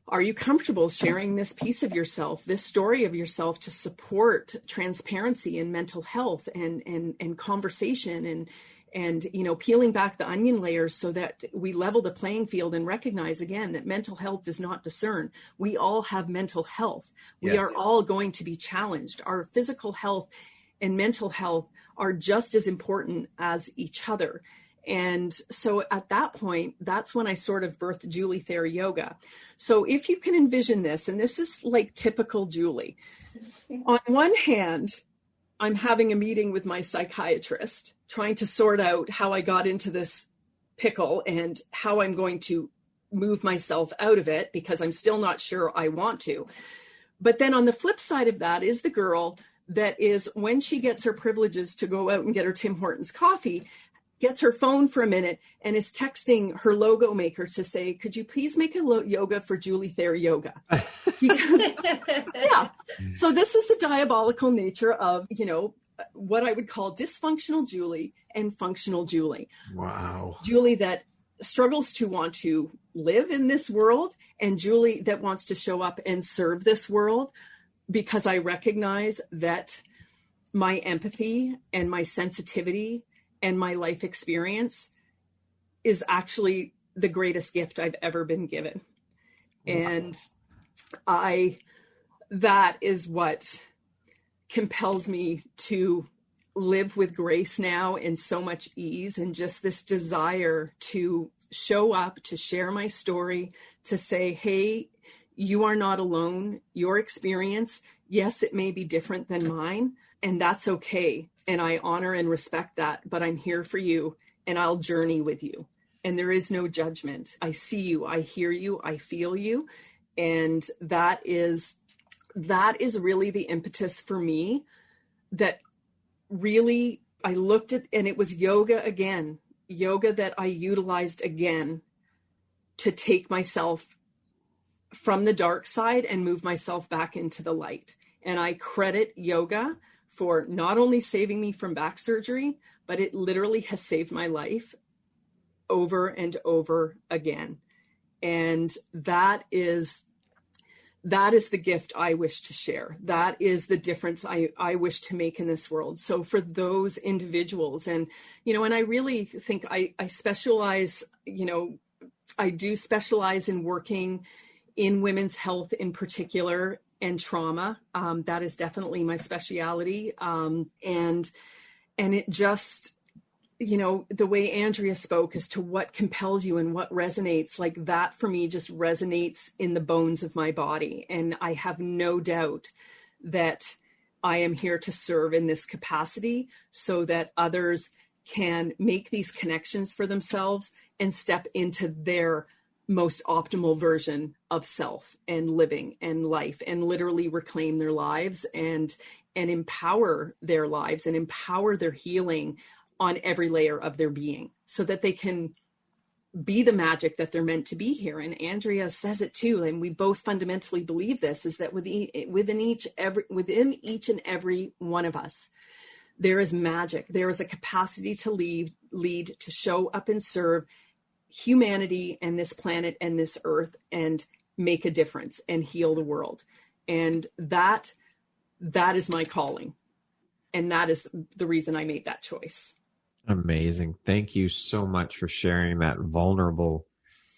are you comfortable sharing this piece of yourself, this story of yourself, to support transparency in mental health and conversation and peeling back the onion layers so that we level the playing field and recognize again that mental health does not discern. We all have mental health. We are all going to be challenged. Our physical health and mental health are just as important as each other. And so at that point, that's when I sort of birthed Julie Thayer Yoga. So if you can envision this, and this is like typical Julie, on one hand, I'm having a meeting with my psychiatrist, trying to sort out how I got into this pickle and how I'm going to move myself out of it, because I'm still not sure I want to. But then on the flip side of that is the girl that is, when she gets her privileges to go out and get her Tim Hortons coffee, gets her phone for a minute and is texting her logo maker to say, could you please make a yoga for Julie Thayer Yoga? Because, so this is the diabolical nature of, what I would call dysfunctional Julie and functional Julie. Wow. Julie that struggles to want to live in this world, and Julie that wants to show up and serve this world, because I recognize that my empathy and my sensitivity and my life experience is actually the greatest gift I've ever been given. Wow. And that is what compels me to live with grace now and so much ease, and just this desire to show up, to share my story, to say, hey, you are not alone. Your experience, yes, it may be different than mine, and that's okay. And I honor and respect that, but I'm here for you and I'll journey with you. And there is no judgment. I see you, I hear you, I feel you. And that is really the impetus for me, that really I looked at, and it was yoga that I utilized again to take myself from the dark side and move myself back into the light. And I credit yoga for not only saving me from back surgery, but it literally has saved my life over and over again. And that is the gift I wish to share. That is the difference I wish to make in this world. So for those individuals, and, and I really think I specialize, I do specialize in working in women's health in particular and trauma. That is definitely my speciality. And it just, the way Andrea spoke as to what compels you and what resonates, like that for me just resonates in the bones of my body. And I have no doubt that I am here to serve in this capacity so that others can make these connections for themselves and step into their most optimal version of self and living and life, and literally reclaim their lives and empower their lives and empower their healing on every layer of their being, so that they can be the magic that they're meant to be here. And Andrea says it too, and we both fundamentally believe this, is that within each and every one of us, there is magic. There is a capacity to lead, to show up and serve humanity and this planet and this earth and make a difference and heal the world. And that is my calling. And that is the reason I made that choice. Amazing. Thank you so much for sharing that vulnerable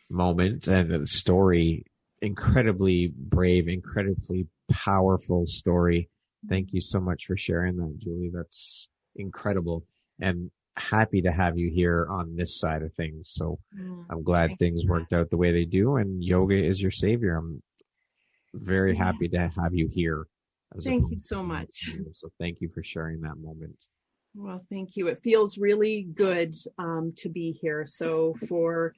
moment and the story. Incredibly brave, incredibly powerful story. Thank you so much for sharing that, Julie. That's incredible. And happy to have you here on this side of things. So I'm glad things worked out the way they do, and yoga is your savior. I'm very happy to have you here. Thank you so much. So thank you for sharing that moment. Well, thank you. It feels really good to be here. So for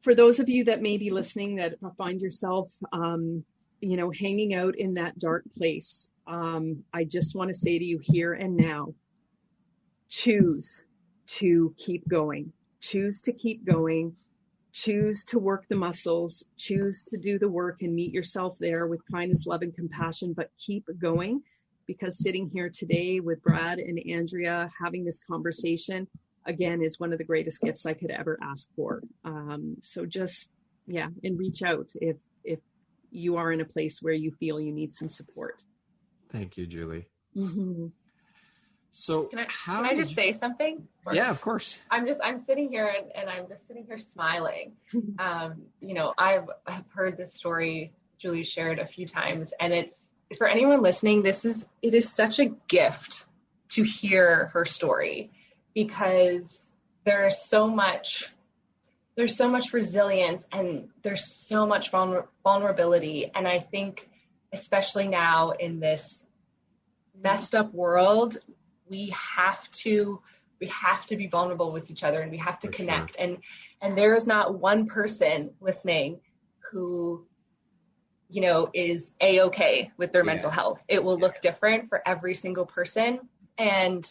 those of you that may be listening that find yourself, hanging out in that dark place, I just want to say to you here and now, choose to keep going. Choose to keep going. Choose to work the muscles. Choose to do the work and meet yourself there with kindness, love, and compassion, but keep going. Because sitting here today with Brad and Andrea having this conversation, again, is one of the greatest gifts I could ever ask for. So just, and reach out if you are in a place where you feel you need some support. Thank you, Julie. Mm-hmm. So can I just say something? Yeah, of course. I'm sitting here and I'm just sitting here smiling. I've heard this story Julie shared a few times, and it's, for anyone listening, it is such a gift to hear her story, because there's so much resilience and there's so much vulnerability. And I think especially now in this messed up world, we have to be vulnerable with each other, and we have to connect. Sure. And there is not one person listening who, is A-okay with their mental health. It will look different for every single person. And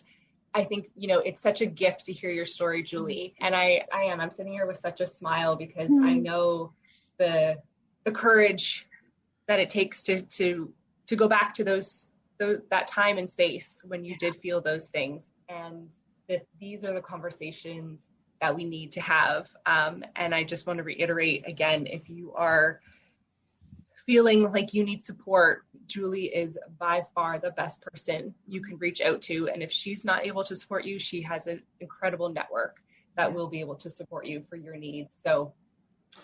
I think, it's such a gift to hear your story, Julie. And I'm sitting here with such a smile, because I know the courage that it takes to go back to that time and space when you did feel those things. And these are the conversations that we need to have. And I just want to reiterate again, if you are feeling like you need support, Julie is by far the best person you can reach out to. And if she's not able to support you, she has an incredible network that will be able to support you for your needs. So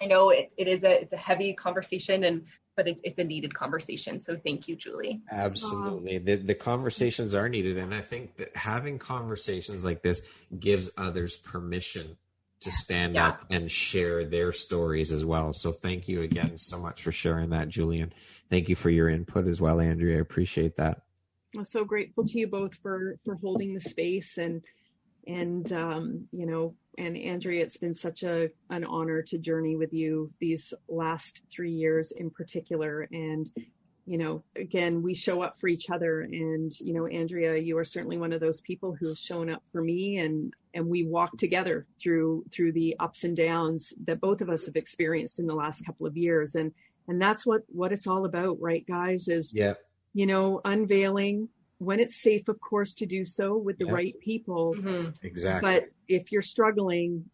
I know it's a heavy conversation, but it's a needed conversation. So thank you, Julie. Absolutely. The conversations are needed. And I think that having conversations like this gives others permission to stand up and share their stories as well. So thank you again so much for sharing that, Julie. And thank you for your input as well, Andrea. I appreciate that. I'm so grateful to you both for holding the space and Andrea, it's been such an honor to journey with you these last 3 years in particular. And, again, we show up for each other. And, Andrea, you are certainly one of those people who have shown up for me, and we walk together through the ups and downs that both of us have experienced in the last couple of years. And that's what it's all about, right, guys, is, unveiling when it's safe, of course, to do so with the right people. Mm-hmm. Exactly. But if you're struggling,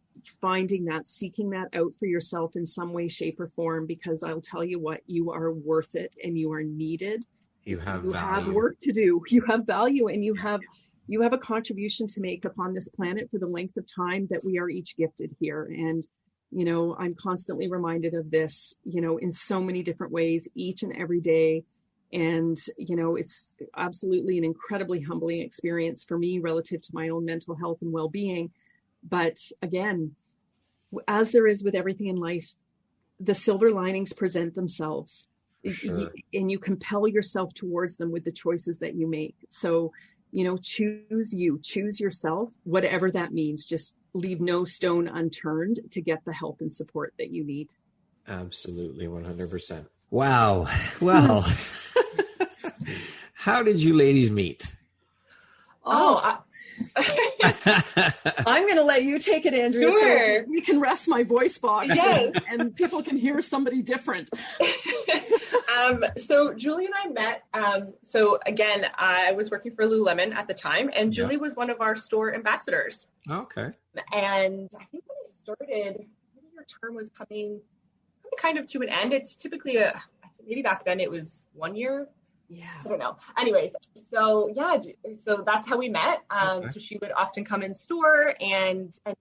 finding that, seeking that out for yourself in some way, shape, or form, because I'll tell you what, you are worth it and you are needed. You have work to do. You have value, and you have a contribution to make upon this planet for the length of time that we are each gifted here. And, I'm constantly reminded of this, in so many different ways, each and every day. And, it's absolutely an incredibly humbling experience for me relative to my own mental health and well-being. But again, as there is with everything in life, the silver linings present themselves. Sure. And you compel yourself towards them with the choices that you make. So, choose yourself, whatever that means. Just leave no stone unturned to get the help and support that you need. Absolutely, 100%. Wow. Well, how did you ladies meet? I'm going to let you take it, Andrea, sure. so we can rest my voice box. Yes. and people can hear somebody different. So Julie and I met. So again, I was working for Lululemon at the time, and Julie was one of our store ambassadors. Okay. And I think when I started, your term was coming kind of to an end. It's typically maybe back then it was 1 year. Yeah. I don't know. Anyways, so that's how we met. So she would often come in store, and I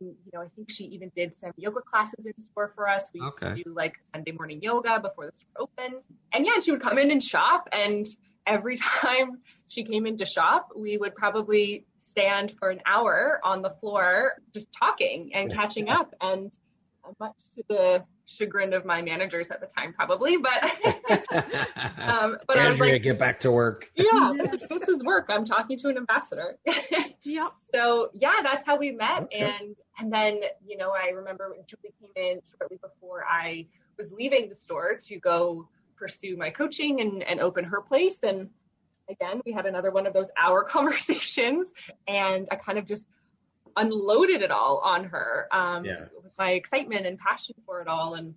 think she even did some yoga classes in store for us. We used to do like Sunday morning yoga before the store opened. And she would come in and shop, and every time she came in to shop, we would probably stand for an hour on the floor just talking and catching up, and much to the chagrin of my managers at the time, probably, but but I was like, get back to work. Yeah, this is work. I'm talking to an ambassador. Yeah. So that's how we met. And then, I remember when Julie came in shortly before I was leaving the store to go pursue my coaching and open her place. And again, we had another one of those hour conversations, and I kind of just unloaded it all on her with my excitement and passion for it all, and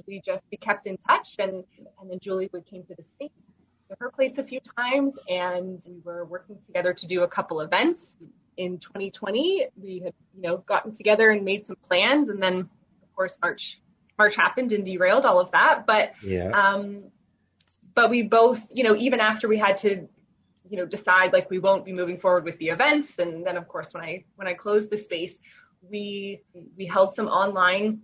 we kept in touch, and then Julie came to the States to her place a few times, and we were working together to do a couple events. In 2020 we had gotten together and made some plans, and then of course March happened and derailed all of that, but we both even after we had to decide like we won't be moving forward with the events. And then of course, when I closed the space, we held some online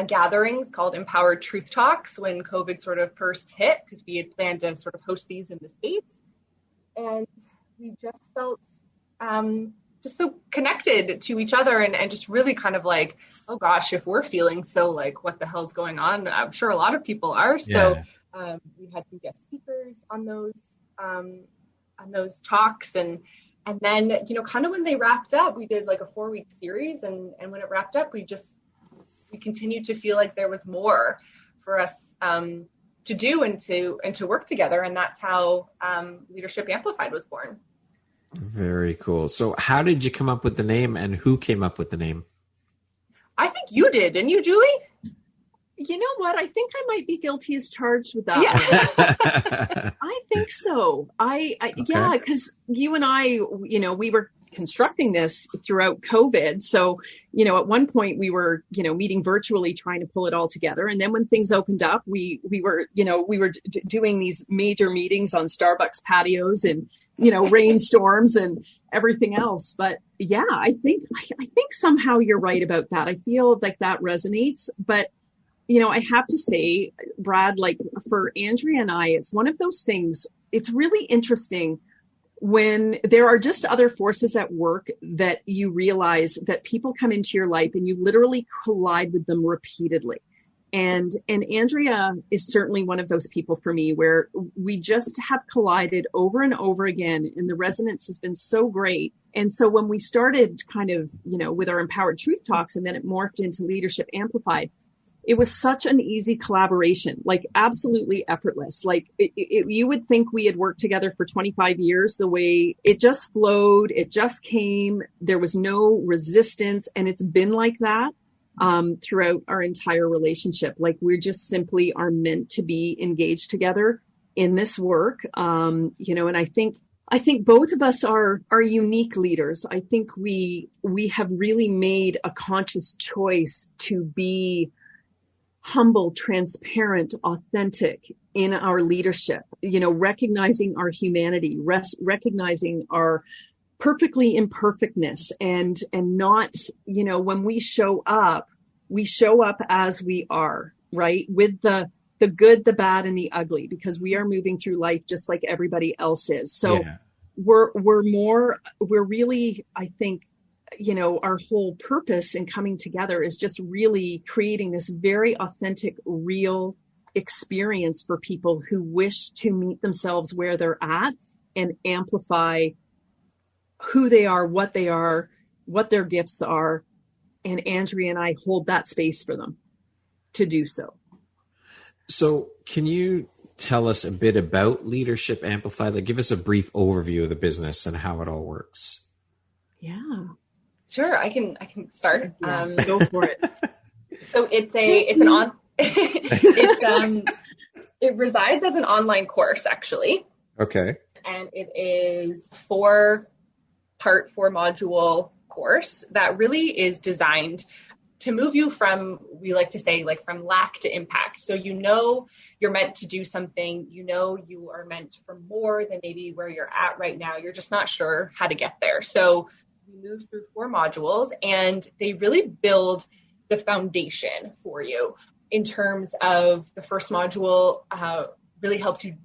gatherings called Empowered Truth Talks when COVID sort of first hit, because we had planned to sort of host these in the States. And we just felt just so connected to each other, and just really kind of like, oh gosh, if we're feeling so like, what the hell's going on? I'm sure a lot of people are. So we had some guest speakers on those talks, and then kind of when they wrapped up, we did like a 4-week series, and when it wrapped up, we continued to feel like there was more for us to do and to work together, and that's how Leadership Amplified was born. Very cool. So how did you come up with the name, and who came up with the name? I think you did, didn't you, Julie? You know what? I think I might be guilty as charged with that. Yeah. I think so. Yeah, because you and I, we were constructing this throughout COVID. So, at one point we were, meeting virtually, trying to pull it all together. And then when things opened up, we were doing these major meetings on Starbucks patios and, rainstorms and everything else. But yeah, I think somehow you're right about that. I feel like that resonates, but I have to say, Brad, like for Andrea and I, it's one of those things, it's really interesting when there are just other forces at work that you realize that people come into your life and you literally collide with them repeatedly. And Andrea is certainly one of those people for me where we just have collided over and over again, and the resonance has been so great. And so when we started kind of, with our Empowered Truth Talks, and then it morphed into Leadership Amplified, it was such an easy collaboration, like absolutely effortless. Like you would think we had worked together for 25 years, the way it just flowed, it just came, there was no resistance. And it's been like that throughout our entire relationship. Like we just simply are meant to be engaged together in this work. And I think both of us are unique leaders. I think we have really made a conscious choice to be humble, transparent, authentic in our leadership, recognizing our humanity, recognizing our perfectly imperfectness, and not, when we show up as we are, right? With the good, the bad, and the ugly, because we are moving through life just like everybody else is. So we're really, I think, our whole purpose in coming together is just really creating this very authentic, real experience for people who wish to meet themselves where they're at and amplify who they are, what their gifts are. And Andrea and I hold that space for them to do so. So can you tell us a bit about Leadership Amplified? Like, give us a brief overview of the business and how it all works. Yeah. Sure, I can start. Yeah, go for it. So it resides as an online course, actually. Okay. And it is 4-part 4-module course that really is designed to move you from, we like to say, like from lack to impact. So you're meant to do something, you are meant for more than maybe where you're at right now. You're just not sure how to get there. So we move through 4 modules, and they really build the foundation for you in terms of the first module really helps you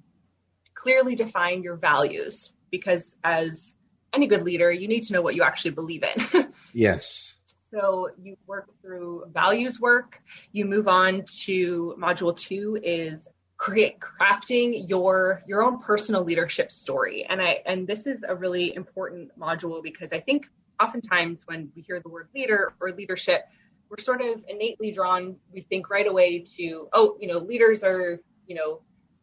clearly define your values, because as any good leader, you need to know what you actually believe in. Yes. So you work through values work. You move on to module 2 is crafting your own personal leadership story. And this is a really important module, because I think oftentimes when we hear the word leader or leadership, we're sort of innately drawn, we think right away to, leaders are,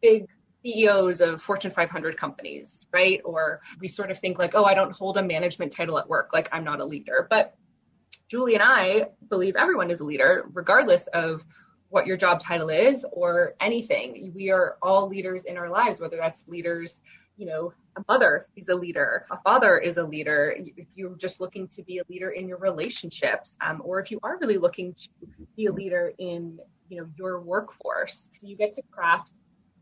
big CEOs of Fortune 500 companies, right? Or we sort of think like, I don't hold a management title at work, like I'm not a leader. But Julie and I believe everyone is a leader, regardless of what your job title is or anything. We are all leaders in our lives, whether that's leaders, a mother is a leader, a father is a leader. If you're just looking to be a leader in your relationships, or if you are really looking to be a leader in, your workforce, you get to craft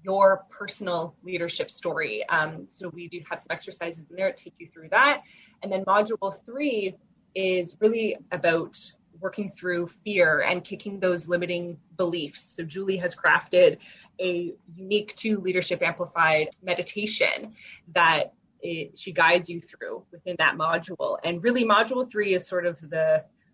your personal leadership story. So we do have some exercises in there to take you through that. And then module 3 is really about working through fear and kicking those limiting beliefs. So Julie has crafted a unique to Leadership Amplified meditation that she guides you through within that module. And really module 3 is sort of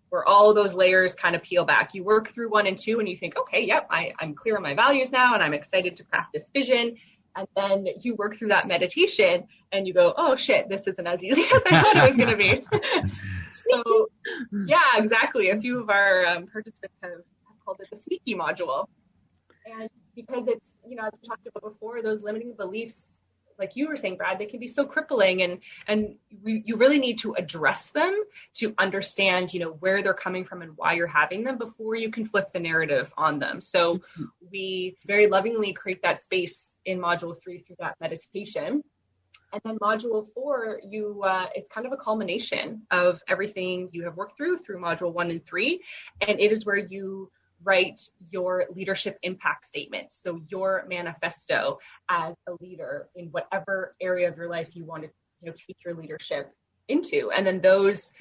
where all those layers kind of peel back. You work through 1 and 2 and you think, okay, yep, I'm clear on my values now and I'm excited to craft this vision. And then you work through that meditation and you go, oh shit, this isn't as easy as I thought it was going to be. So yeah, exactly. A few of our participants have called it the sneaky module. And because it's, as we talked about before, those limiting beliefs, like you were saying, Brad, they can be so crippling, and you really need to address them to understand, where they're coming from and why you're having them before you can flip the narrative on them. So we very lovingly create that space in module 3 through that meditation. And then module 4, it's kind of a culmination of everything you have worked through module 1 and 3. And it is where you write your leadership impact statement. So your manifesto as a leader in whatever area of your life you want to take your leadership into. And then those,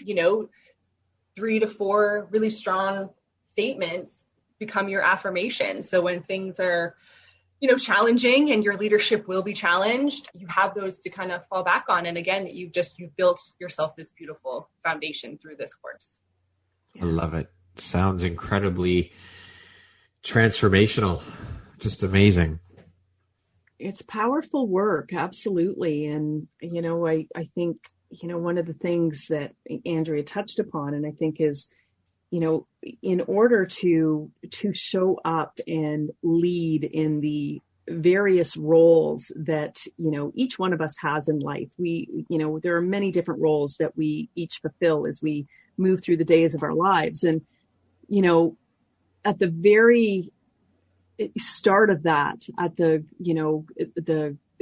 3 to 4 really strong statements become your affirmations. So when things are challenging and your leadership will be challenged, you have those to kind of fall back on. And again, you've built yourself this beautiful foundation through this course. I love it. Sounds incredibly transformational, just amazing. It's powerful work, absolutely. And, I think, one of the things that Andrea touched upon, and I think is, in order to show up and lead in the various roles that, each one of us has in life, there are many different roles that we each fulfill as we move through the days of our lives. And, at the very start of that, at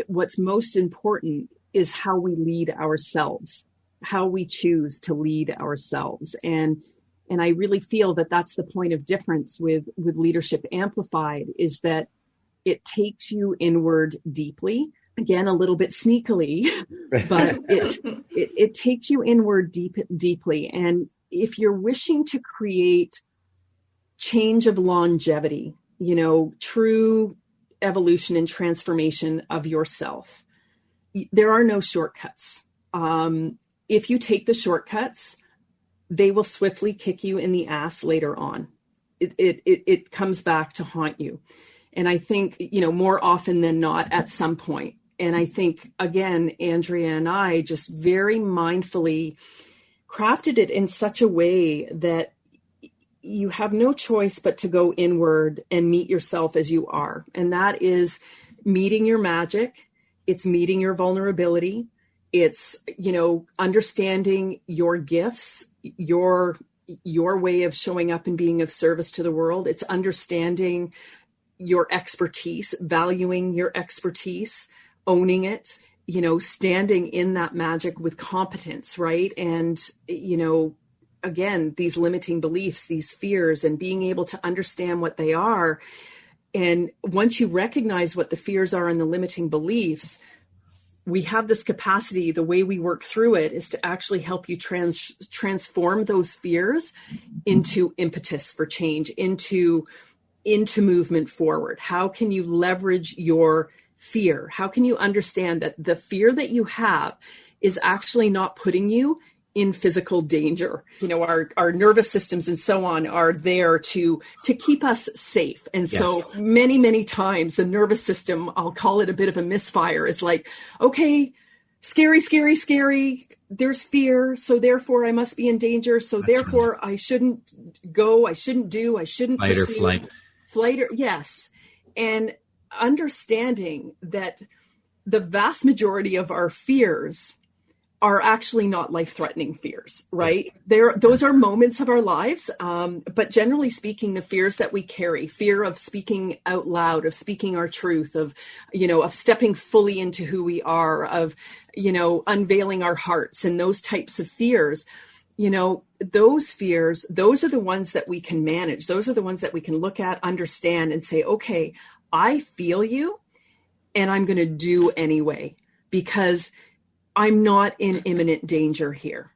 what's most important is how we lead ourselves, how we choose to lead ourselves. And I really feel that that's the point of difference with Leadership Amplified, is that it takes you inward deeply, again, a little bit sneakily, but it takes you inward deeply. And if you're wishing to create change of longevity, true evolution and transformation of yourself, there are no shortcuts. If you take the shortcuts, they will swiftly kick you in the ass later on. It comes back to haunt you. And I think, more often than not at some point. And I think, again, Andrea and I just very mindfully crafted it in such a way that you have no choice but to go inward and meet yourself as you are. And that is meeting your magic. It's meeting your vulnerability. It's, understanding your gifts, your way of showing up and being of service to the world. It's understanding your expertise, valuing your expertise, owning it, standing in that magic with competence, right? And, again, these limiting beliefs, these fears, and being able to understand what they are. And once you recognize what the fears are and the limiting beliefs, we have this capacity, the way we work through it is to actually help you transform those fears into impetus for change, into movement forward. How can you leverage your fear? How can you understand that the fear that you have is actually not putting you in physical danger? Our nervous systems and so on are there to keep us safe. And yes. So many, many times the nervous system, I'll call it a bit of a misfire, is like, okay, scary, scary, scary. There's fear. So therefore I must be in danger. So that's therefore right. I shouldn't go. I shouldn't do. I shouldn't fight pursue. Or flight. Flight or yes. And understanding that the vast majority of our fears are actually not life-threatening fears, right? Those are moments of our lives. But generally speaking, the fears that we carry, fear of speaking out loud, of speaking our truth, of stepping fully into who we are, of, unveiling our hearts, and those types of fears, those fears, those are the ones that we can manage. Those are the ones that we can look at, understand, and say, okay, I feel you, and I'm going to do anyway, because I'm not in imminent danger here.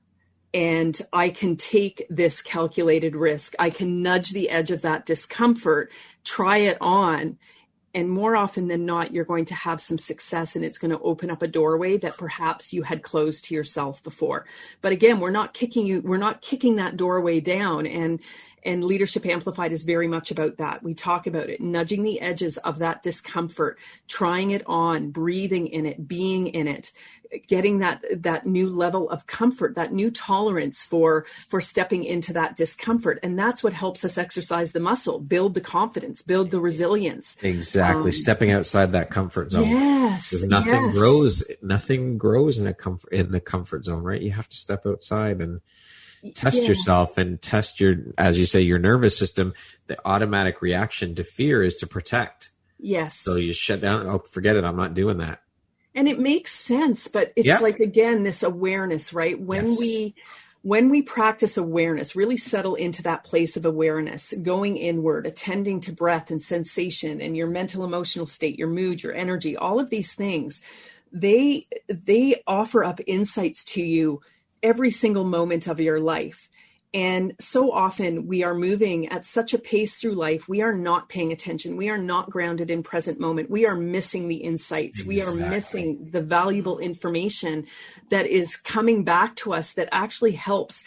And I can take this calculated risk. I can nudge the edge of that discomfort, try it on. And more often than not, you're going to have some success, and it's going to open up a doorway that perhaps you had closed to yourself before. But again, we're not kicking that doorway down. And Leadership Amplified is very much about that. We talk about it, nudging the edges of that discomfort, trying it on, breathing in it, being in it, getting that new level of comfort, that new tolerance for stepping into that discomfort. And that's what helps us exercise the muscle, build the confidence, build the resilience. Exactly. Stepping outside that comfort zone. Yes. Because nothing grows in the comfort zone, right? You have to step outside and test yourself and test as you say, your nervous system. The automatic reaction to fear is to protect. Yes. So you shut down. Oh, forget it. I'm not doing that. And it makes sense, but it's like, again, this awareness, right? When we practice awareness, really settle into that place of awareness, going inward, attending to breath and sensation and your mental, emotional state, your mood, your energy, all of these things, they offer up insights to you every single moment of your life. And so often we are moving at such a pace through life. We are not paying attention. We are not grounded in present moment. We are missing the insights. Exactly. We are missing the valuable information that is coming back to us that actually helps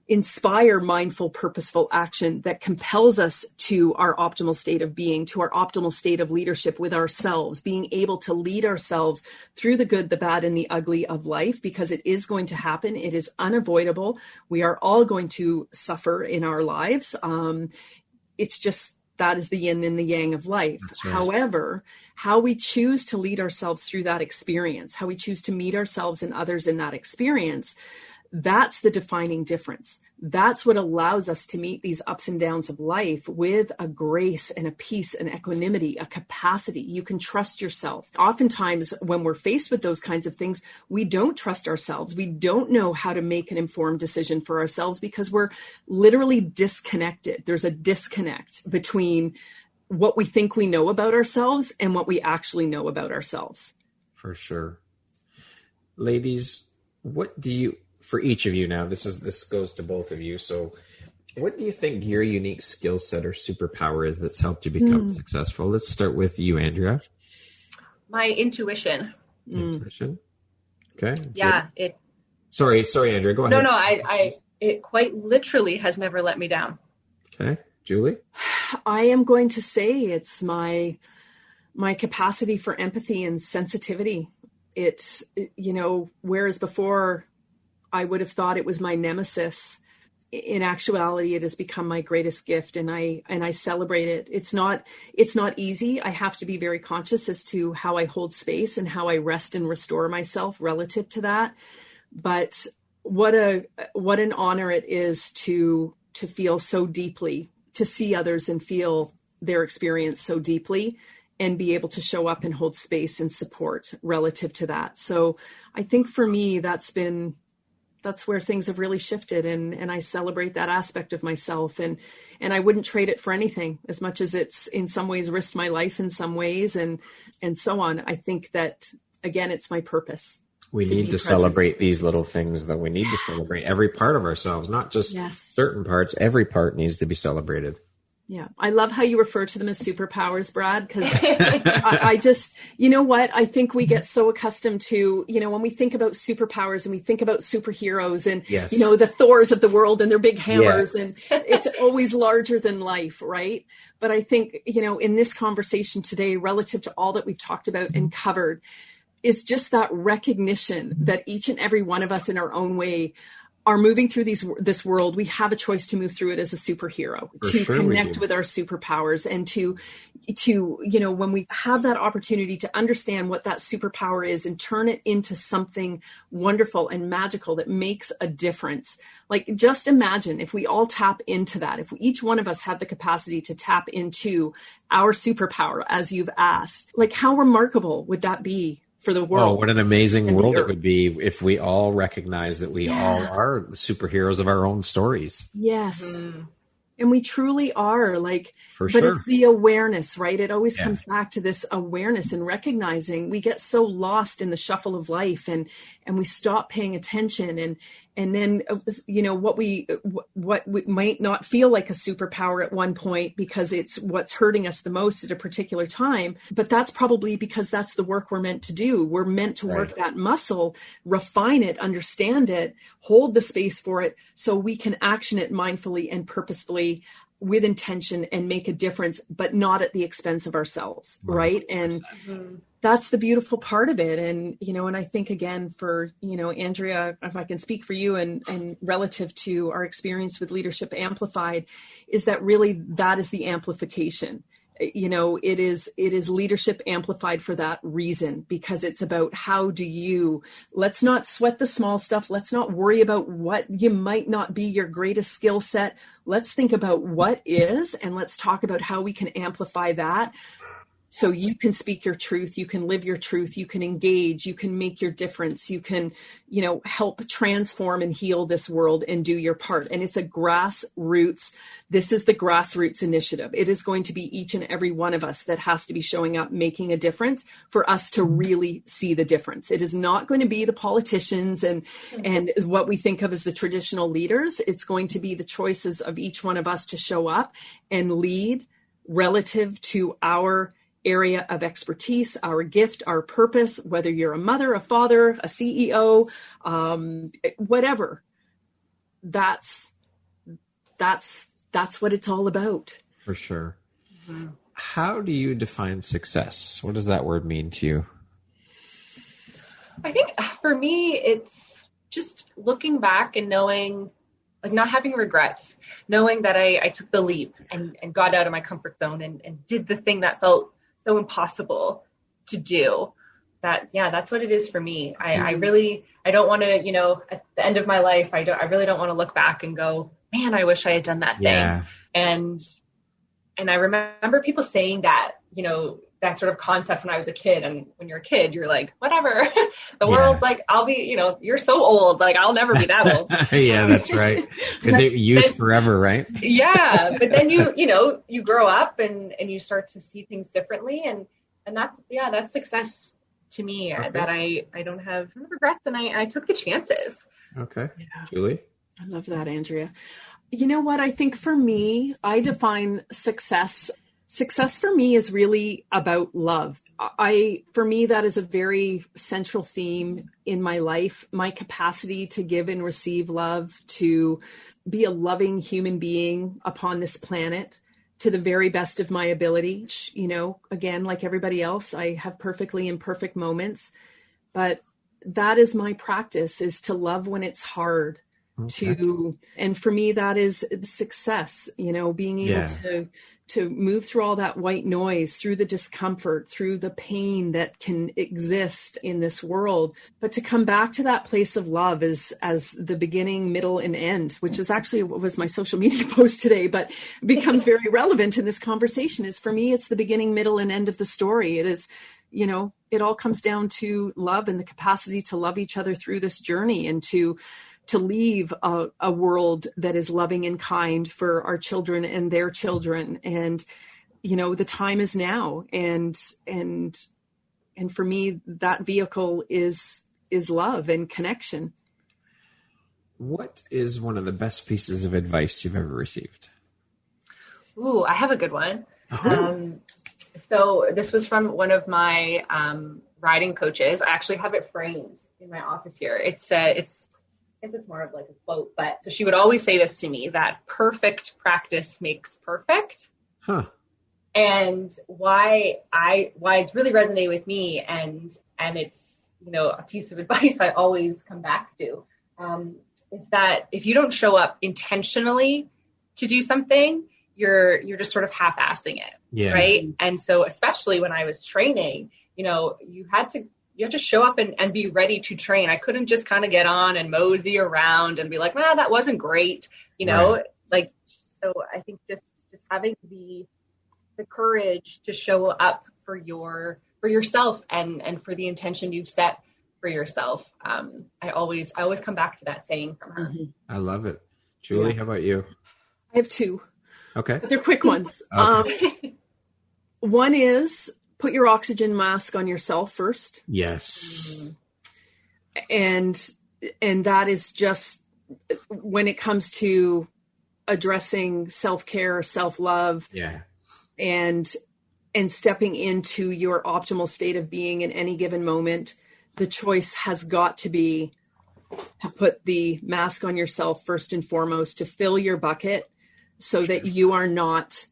inspire mindful, purposeful action that compels us to our optimal state of being, to our optimal state of leadership with ourselves, being able to lead ourselves through the good, the bad, and the ugly of life, because it is going to happen. It is unavoidable. We are all going to suffer in our lives. It's just, that is the yin and the yang of life. Right. However, how we choose to lead ourselves through that experience, how we choose to meet ourselves and others in that experience, that's the defining difference. That's what allows us to meet these ups and downs of life with a grace and a peace and equanimity, a capacity. You can trust yourself. Oftentimes, when we're faced with those kinds of things, we don't trust ourselves. We don't know how to make an informed decision for ourselves because we're literally disconnected. There's a disconnect between what we think we know about ourselves and what we actually know about ourselves. For sure. Ladies, what do you... For each of you now, this goes to both of you. So what do you think your unique skill set or superpower is that's helped you become successful? Let's start with you, Andrea. My intuition. Intuition. Okay. Yeah. Sorry, Andrea, go ahead. No, it quite literally has never let me down. Okay. Julie? I am going to say it's my capacity for empathy and sensitivity. It's, whereas before I would have thought it was my nemesis, in actuality, it has become my greatest gift, and I celebrate it. It's not easy. I have to be very conscious as to how I hold space and how I rest and restore myself relative to that. But what an honor it is to feel so deeply, to see others and feel their experience so deeply, and be able to show up and hold space and support relative to that. So I think for me, that's where things have really shifted, and I celebrate that aspect of myself, and I wouldn't trade it for anything, as much as it's in some ways risked my life in some ways and so on. I think that, again, it's my purpose. We need to celebrate these little things, though. We need to celebrate every part of ourselves, not just certain parts. Every part needs to be celebrated. Yeah. I love how you refer to them as superpowers, Brad, because I just, you know what? I think we get so accustomed to, when we think about superpowers and we think about superheroes and, the Thors of the world and their big hammers, and it's always larger than life, right? But I think, in this conversation today, relative to all that we've talked about and covered, is just that recognition that each and every one of us in our own way are moving through this world. We have a choice to move through it as a superhero, to connect with our superpowers, and to when we have that opportunity to understand what that superpower is and turn it into something wonderful and magical that makes a difference. Like, just imagine if we all tap into that, if each one of us had the capacity to tap into our superpower, as you've asked, like, how remarkable would that be for the world? Oh, what an amazing world it would be if we all recognize that we all are the superheroes of our own stories. Yes. And we truly are, it's the awareness, right? It always comes back to this awareness and recognizing. We get so lost in the shuffle of life, and we stop paying attention, and then, what we might not feel like a superpower at one point because it's what's hurting us the most at a particular time. But that's probably because that's the work we're meant to do. We're meant to work that muscle, refine it, understand it, hold the space for it, so we can action it mindfully and purposefully with intention and make a difference, but not at the expense of ourselves. Right. And that's the beautiful part of it. And, and I think, again, for, Andrea, if I can speak for you and relative to our experience with Leadership Amplified, is that really that is the amplification. It is leadership amplified for that reason, because it's about let's not sweat the small stuff. Let's not worry about what you might not be your greatest skill set. Let's think about what is, and let's talk about how we can amplify that. So you can speak your truth, you can live your truth, you can engage, you can make your difference, you can, help transform and heal this world and do your part. And it's a grassroots. This is the grassroots initiative. It is going to be each and every one of us that has to be showing up, making a difference for us to really see the difference. It is not going to be the politicians and what we think of as the traditional leaders. It's going to be the choices of each one of us to show up and lead relative to our area of expertise, our gift, our purpose, whether you're a mother, a father, a CEO, whatever. That's that's what it's all about. For sure. Mm-hmm. How do you define success? What does that word mean to you? I think for me, it's just looking back and knowing, like not having regrets, knowing that I took the leap and got out of my comfort zone and did the thing that felt so impossible to do. That's what it is for me. I don't want to, at the end of my life, I really don't want to look back and go, man, I wish I had done that thing. And I remember people saying that, that sort of concept when I was a kid. And when you're a kid, you're like, whatever, the world's like, I'll be, you're so old. Like, I'll never be that old. Yeah, that's right. Youth forever, right? Yeah. But then you grow up and you start to see things differently. And that's success to me, that I don't have regrets and I took the chances. Okay. Yeah. Julie? I love that, Andrea. You know what? I think for me, I define success. Success for me is really about love. For me, that is a very central theme in my life. My capacity to give and receive love, to be a loving human being upon this planet to the very best of my ability. Again, like everybody else, I have perfectly imperfect moments, but that is my practice, is to love when it's hard. Okay. And for me, that is success, being able to move through all that white noise, through the discomfort, through the pain that can exist in this world, but to come back to that place of love as the beginning, middle, and end, which is actually what was my social media post today, but becomes very relevant in this conversation. Is for me, it's the beginning, middle, and end of the story. It is, it all comes down to love and the capacity to love each other through this journey, and to leave a world that is loving and kind for our children and their children. And, the time is now. And for me, that vehicle is love and connection. What is one of the best pieces of advice you've ever received? Ooh, I have a good one. So this was from one of my riding coaches. I actually have it framed in my office here. It's more of like a quote, but so she would always say this to me, that perfect practice makes perfect. Huh. And why it's really resonated with me, and it's, a piece of advice I always come back to, is that if you don't show up intentionally to do something, you're just sort of half-assing it. Yeah. Right. And so especially when I was training, you had to show up and be ready to train. I couldn't just kind of get on and mosey around and be like, nah, that wasn't great. Right. So I think just having the courage to show up for yourself and for the intention you've set for yourself. I always come back to that saying from her. Mm-hmm. I love it. Julie, how about you? I have two. Okay. But they're quick ones. Okay. One is, put your oxygen mask on yourself first. Yes. And that is just, when it comes to addressing self-care, self-love, and stepping into your optimal state of being in any given moment, the choice has got to be to put the mask on yourself first and foremost, to fill your bucket so that you are not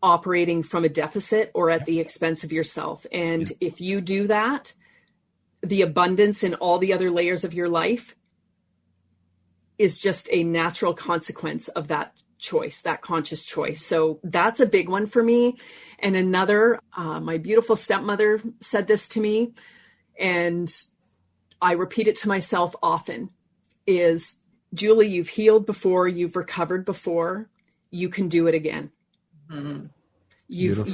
operating from a deficit or at the expense of yourself. And if you do that, the abundance in all the other layers of your life is just a natural consequence of that choice, that conscious choice. So that's a big one for me. And another, my beautiful stepmother said this to me, and I repeat it to myself often, is, Julie, you've healed before, you've recovered before, you can do it again. Mm-hmm. You can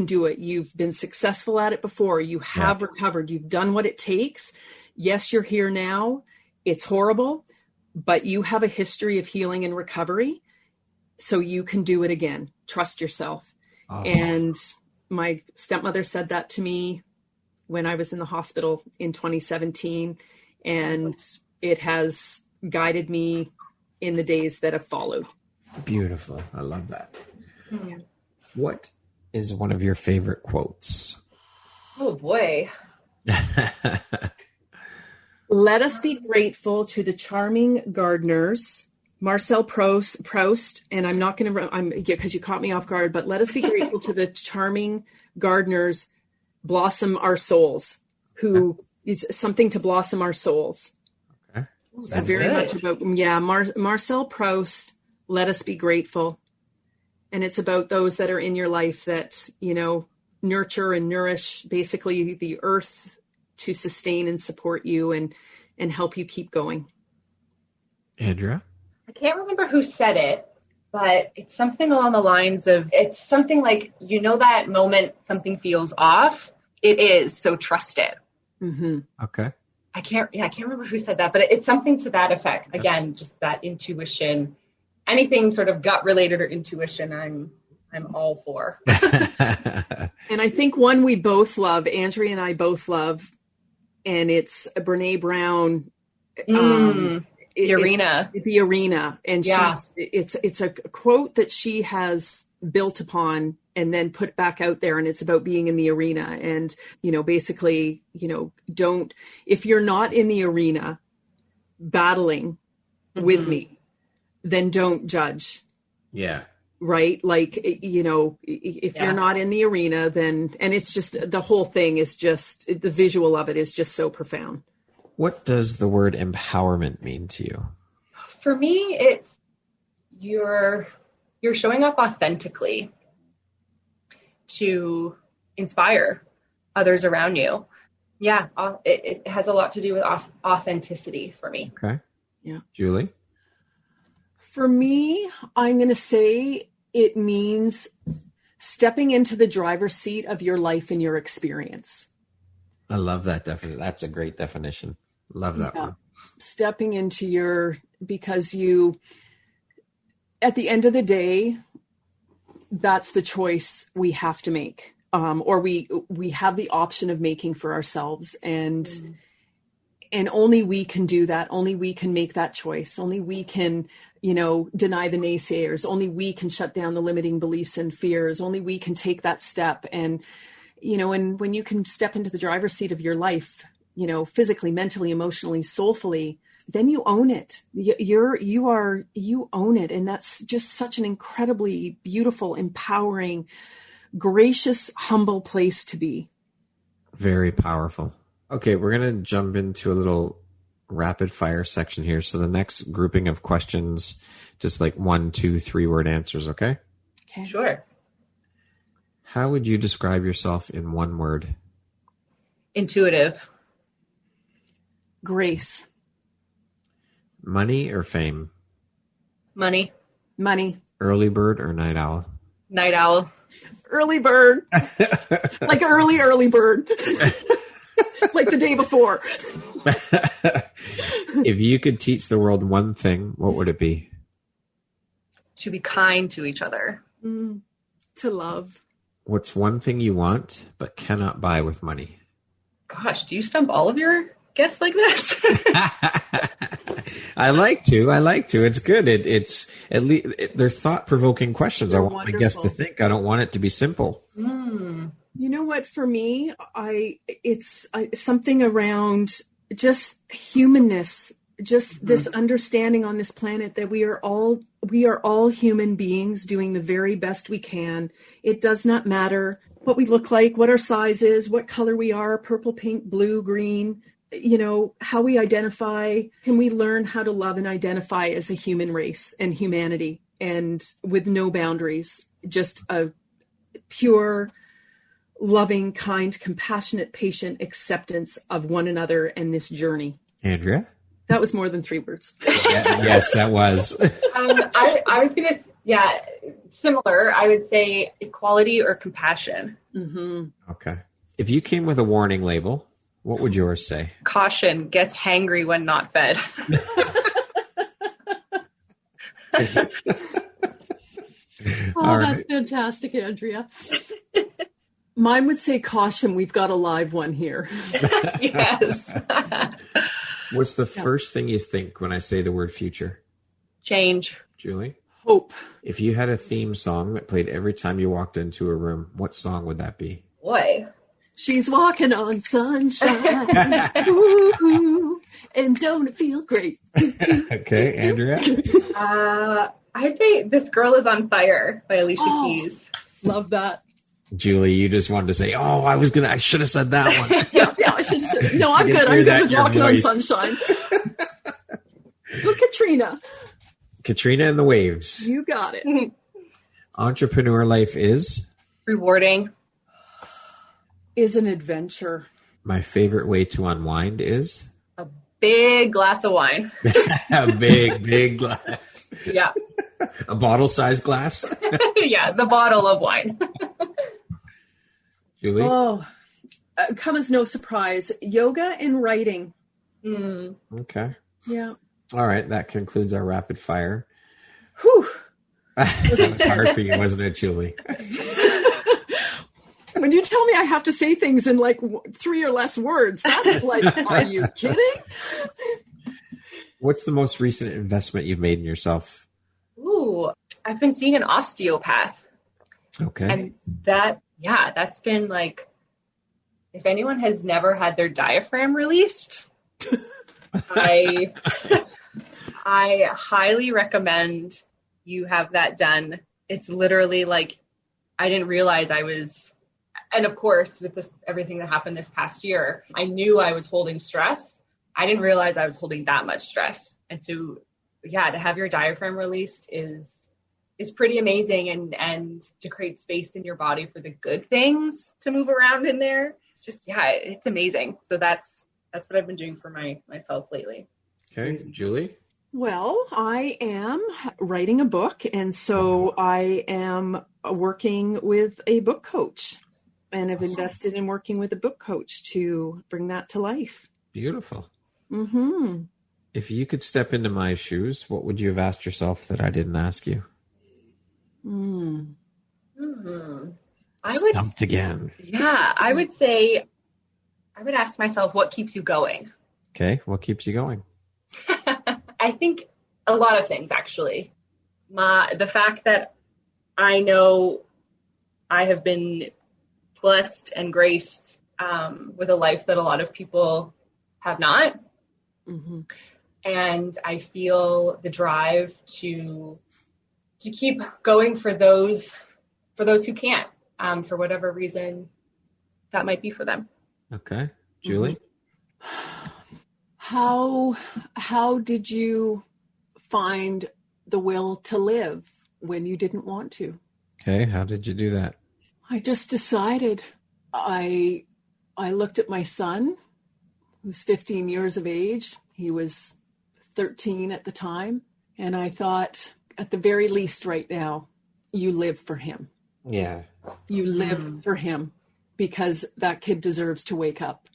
do it. You've been successful at it before. You have recovered. You've done what it takes. Yes, you're here now. It's horrible, but you have a history of healing and recovery, so you can do it again. Trust yourself. Awesome. And my stepmother said that to me when I was in the hospital in 2017, and it has guided me in the days that have followed. Beautiful. I love that. Yeah. What is one of your favorite quotes? Oh boy. Let us be grateful to the charming gardeners, Marcel Proust, and I'm not going to, because you caught me off guard, but let us be grateful to the charming gardeners, blossom our souls, who is something to blossom our souls. Okay. So very much about, Marcel Proust, let us be grateful. And it's about those that are in your life that, nurture and nourish basically the earth to sustain and support you and help you keep going. Andrea? I can't remember who said it, but it's something along the lines of, it's something like, that moment something feels off, it is, so trust it. Mm-hmm. Okay. I can't remember who said that, but it's something to that effect. Again, just that intuition, anything sort of gut related or intuition, I'm all for. And I think one we both love, Andrea and I both love, and it's Brene Brown. The Arena. The Arena. And it's a quote that she has built upon and then put back out there. And it's about being in the arena. And, basically, if you're not in the arena battling with me, then don't judge. Yeah. Right? Like, if you're not in the arena, then, and it's just, the whole thing is just, the visual of it is just so profound. What does the word empowerment mean to you? For me, it's you're showing up authentically to inspire others around you. Yeah, it has a lot to do with authenticity for me. Okay. Yeah. Julie? For me, I'm going to say it means stepping into the driver's seat of your life and your experience. I love that definition. That's a great definition. Love that one. Stepping into because at the end of the day, that's the choice we have to make. Or we have the option of making for ourselves. And only we can do that. Only we can make that choice. Only we can, deny the naysayers. Only we can shut down the limiting beliefs and fears. Only we can take that step. And, and when you can step into the driver's seat of your life, physically, mentally, emotionally, soulfully, then you own it. You own it. And that's just such an incredibly beautiful, empowering, gracious, humble place to be. Very powerful. Okay, we're going to jump into a little rapid fire section here. So the next grouping of questions, just like 1, 2, 3 word answers, okay? Okay. Sure. How would you describe yourself in one word? Intuitive. Grace. Money or fame? Money. Money. Early bird or night owl? Night owl. Early bird. Like early bird. Like the day before. If you could teach the world one thing, what would it be? To be kind to each other. To love. What's one thing you want but cannot buy with money? Gosh, do you stump all of your guests like this? I like to. It's good. It's at least they're thought-provoking questions. I want my guests to think. I don't want it to be simple. You know what? For me, it's something around just humanness, just this understanding on this planet that we are all human beings doing the very best we can. It does not matter what we look like, what our size is, what color we are, purple, pink, blue, green, how we identify. Can we learn how to love and identify as a human race and humanity, and with no boundaries, just a pure, loving, kind, compassionate, patient acceptance of one another and this journey. Andrea? That was more than 3 words. Yes, that was. I was going to, similar. I would say equality or compassion. Mm-hmm. Okay. If you came with a warning label, what would yours say? Caution, gets hangry when not fed. That's fantastic, Andrea. Mine would say caution, we've got a live one here. Yes. What's the first thing you think when I say the word future? Change. Julie? Hope. If you had a theme song that played every time you walked into a room, what song would that be? Boy. She's walking on sunshine. Ooh, And don't it feel great? Okay, Andrea? I'd say This Girl Is on Fire by Alicia Keys. Love that. Julie, you just wanted to say, I should have said that one. yeah, I should have said, no, I'm good. I'm good with Walking on Sunshine. Look, Katrina. Katrina and the Waves. You got it. Entrepreneur life is? Rewarding. Is an adventure. My favorite way to unwind is? A big glass of wine. A big glass. Yeah. A bottle-sized glass? Yeah, the bottle of wine. Julie? Oh, come as no surprise. Yoga and writing. Okay. Yeah. All right, that concludes our rapid fire. Whew. That was hard for you, wasn't it, Julie? When you tell me I have to say things in like 3 or less words, that's like, are you kidding? What's the most recent investment you've made in yourself? Ooh, I've been seeing an osteopath. Okay. And that's been like, if anyone has never had their diaphragm released, I highly recommend you have that done. It's literally like, I didn't realize and of course, with everything that happened this past year, I knew I was holding stress. I didn't realize I was holding that much stress. And to have your diaphragm released is pretty amazing, and to create space in your body for the good things to move around in there. It's just, it's amazing. So that's what I've been doing for myself lately. Okay, Julie? Well, I am writing a book, and so I am working with a book coach, and have invested in working with a book coach to bring that to life. Beautiful. Mm-hmm. If you could step into my shoes, what would you have asked yourself that I didn't ask you? Stumped again. Yeah, I would say, I would ask myself, what keeps you going? Okay, what keeps you going? I think a lot of things, actually. The fact that I know I have been blessed and graced with a life that a lot of people have not. Mm-hmm. And I feel the drive to keep going for those who can't, for whatever reason that might be for them. Okay. Julie? How did you find the will to live when you didn't want to? Okay. How did you do that? I just decided. I looked at my son, who's 15 years of age. He was 13 at the time. And I thought, at the very least right now, you live for him. Yeah. You live for him, because that kid deserves to wake up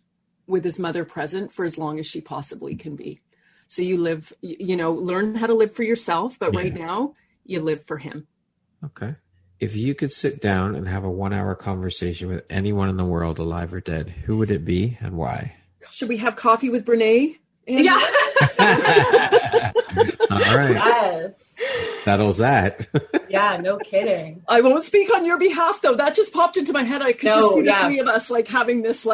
with his mother present for as long as she possibly can be. So you live, learn how to live for yourself. But right now, you live for him. Okay. If you could sit down and have a 1-hour conversation with anyone in the world, alive or dead, who would it be and why? Should we have coffee with Brene? Yeah. All right. Yes. Settles that. Yeah, no kidding. I won't speak on your behalf, though. That just popped into my head. I could just see the three of us like having this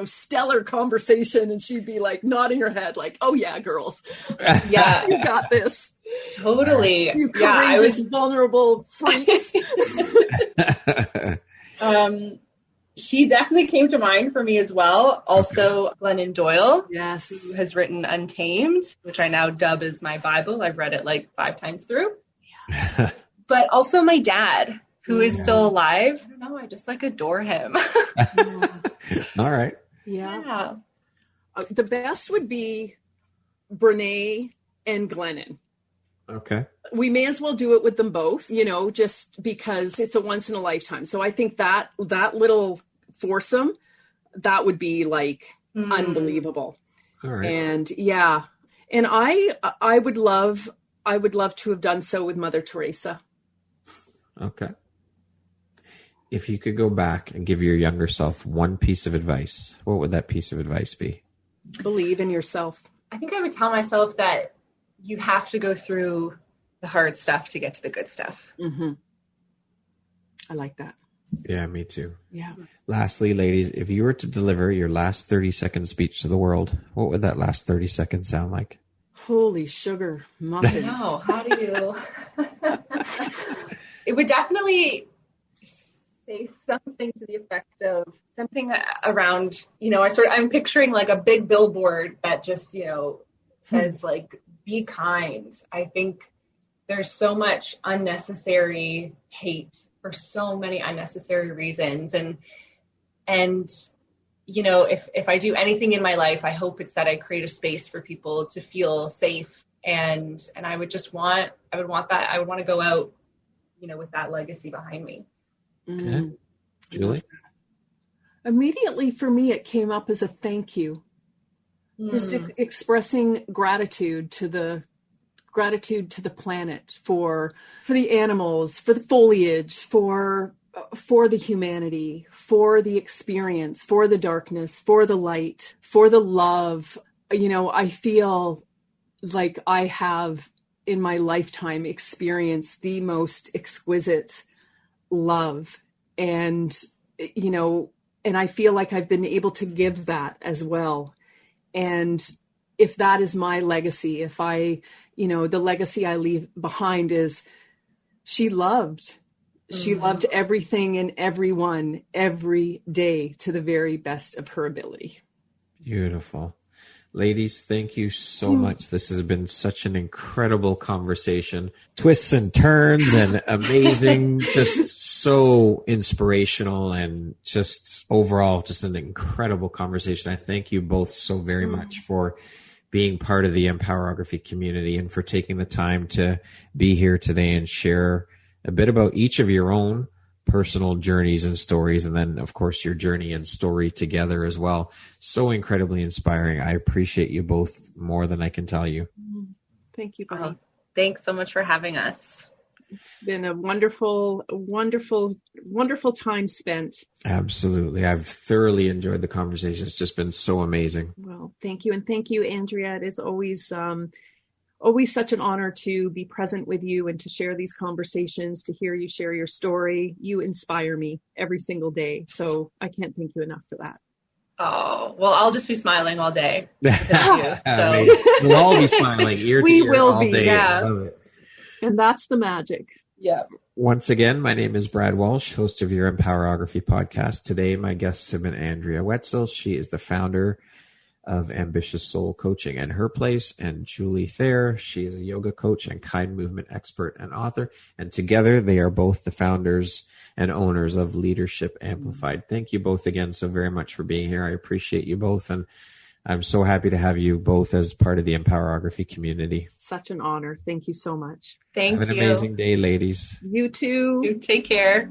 stellar conversation, and she'd be like nodding her head like, oh yeah, girls. Yeah. You got this. Totally. You courageous, vulnerable freaks. She definitely came to mind for me as well. Also, Glennon Doyle, yes, who has written Untamed, which I now dub as my Bible. I've read it like 5 times through. Yeah. But also my dad, who is still alive. I don't know, I just adore him. All right. Yeah. The best would be Brene and Glennon. Okay. We may as well do it with them both, just because it's a once in a lifetime. So I think that little foursome, that would be unbelievable. All right. And and I would love to have done so with Mother Teresa. Okay. If you could go back and give your younger self one piece of advice, what would that piece of advice be? Believe in yourself. I think I would tell myself that you have to go through the hard stuff to get to the good stuff. Mm-hmm. I like that. Yeah, me too. Yeah. Lastly, ladies, if you were to deliver your last 30-second speech to the world, what would that last 30 seconds sound like? Holy sugar muffins. No, how do you? It would definitely say something to the effect of something around, I'm picturing like a big billboard that just, says like, be kind. I think there's so much unnecessary hate for so many unnecessary reasons. And if I do anything in my life, I hope it's that I create a space for people to feel safe. And I would want to go out, with that legacy behind me. Okay. Julie? Immediately for me, it came up as a thank you. Just expressing gratitude to the planet, for the animals, for the foliage, for the humanity, for the experience, for the darkness, for the light, for the love. I feel like I have in my lifetime experienced the most exquisite love, and I feel like I've been able to give that as well. And if that is my legacy, if the legacy I leave behind is she loved everything and everyone every day to the very best of her ability. Beautiful. Ladies, thank you so much. This has been such an incredible conversation. Twists and turns and amazing, just so inspirational, and just overall just an incredible conversation. I thank you both so very much for being part of the Empowerography community and for taking the time to be here today and share a bit about each of your own personal journeys and stories, and then of course your journey and story together as well. So incredibly inspiring. I appreciate you both more than I can tell you. Thank you, buddy. Thanks so much for having us. It's been a wonderful time spent. Absolutely. I've thoroughly enjoyed the conversation. It's just been so amazing. Well, thank you. And thank you, Andrea. It is always such an honor to be present with you and to share these conversations, to hear you share your story. You inspire me every single day. So I can't thank you enough for that. Oh, well, I'll just be smiling all day. You, so. We'll all be smiling ear to ear all day. Yeah. I love it. And that's the magic. Yeah. Once again, my name is Brad Walsh, host of your Empowerography podcast. Today, my guests have been Andrea Wetzel. She is the founder of Ambitious Soul Coaching and Her Place, and Julie Thayer. She is a yoga coach and kind movement expert and author. And together, they are both the founders and owners of Leadership Amplified. Thank you both again so very much for being here. I appreciate you both, and I'm so happy to have you both as part of the Empowerography community. Such an honor. Thank you so much. Thank you. Have an amazing day, ladies. You too. You take care.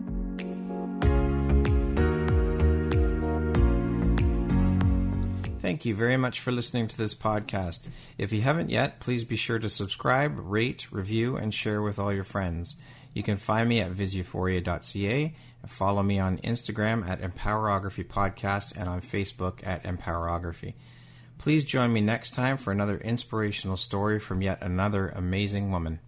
Thank you very much for listening to this podcast. If you haven't yet, please be sure to subscribe, rate, review, and share with all your friends. You can find me at viseuphoria.ca and follow me on Instagram at Empowerography Podcast and on Facebook at Empowerography. Please join me next time for another inspirational story from yet another amazing woman.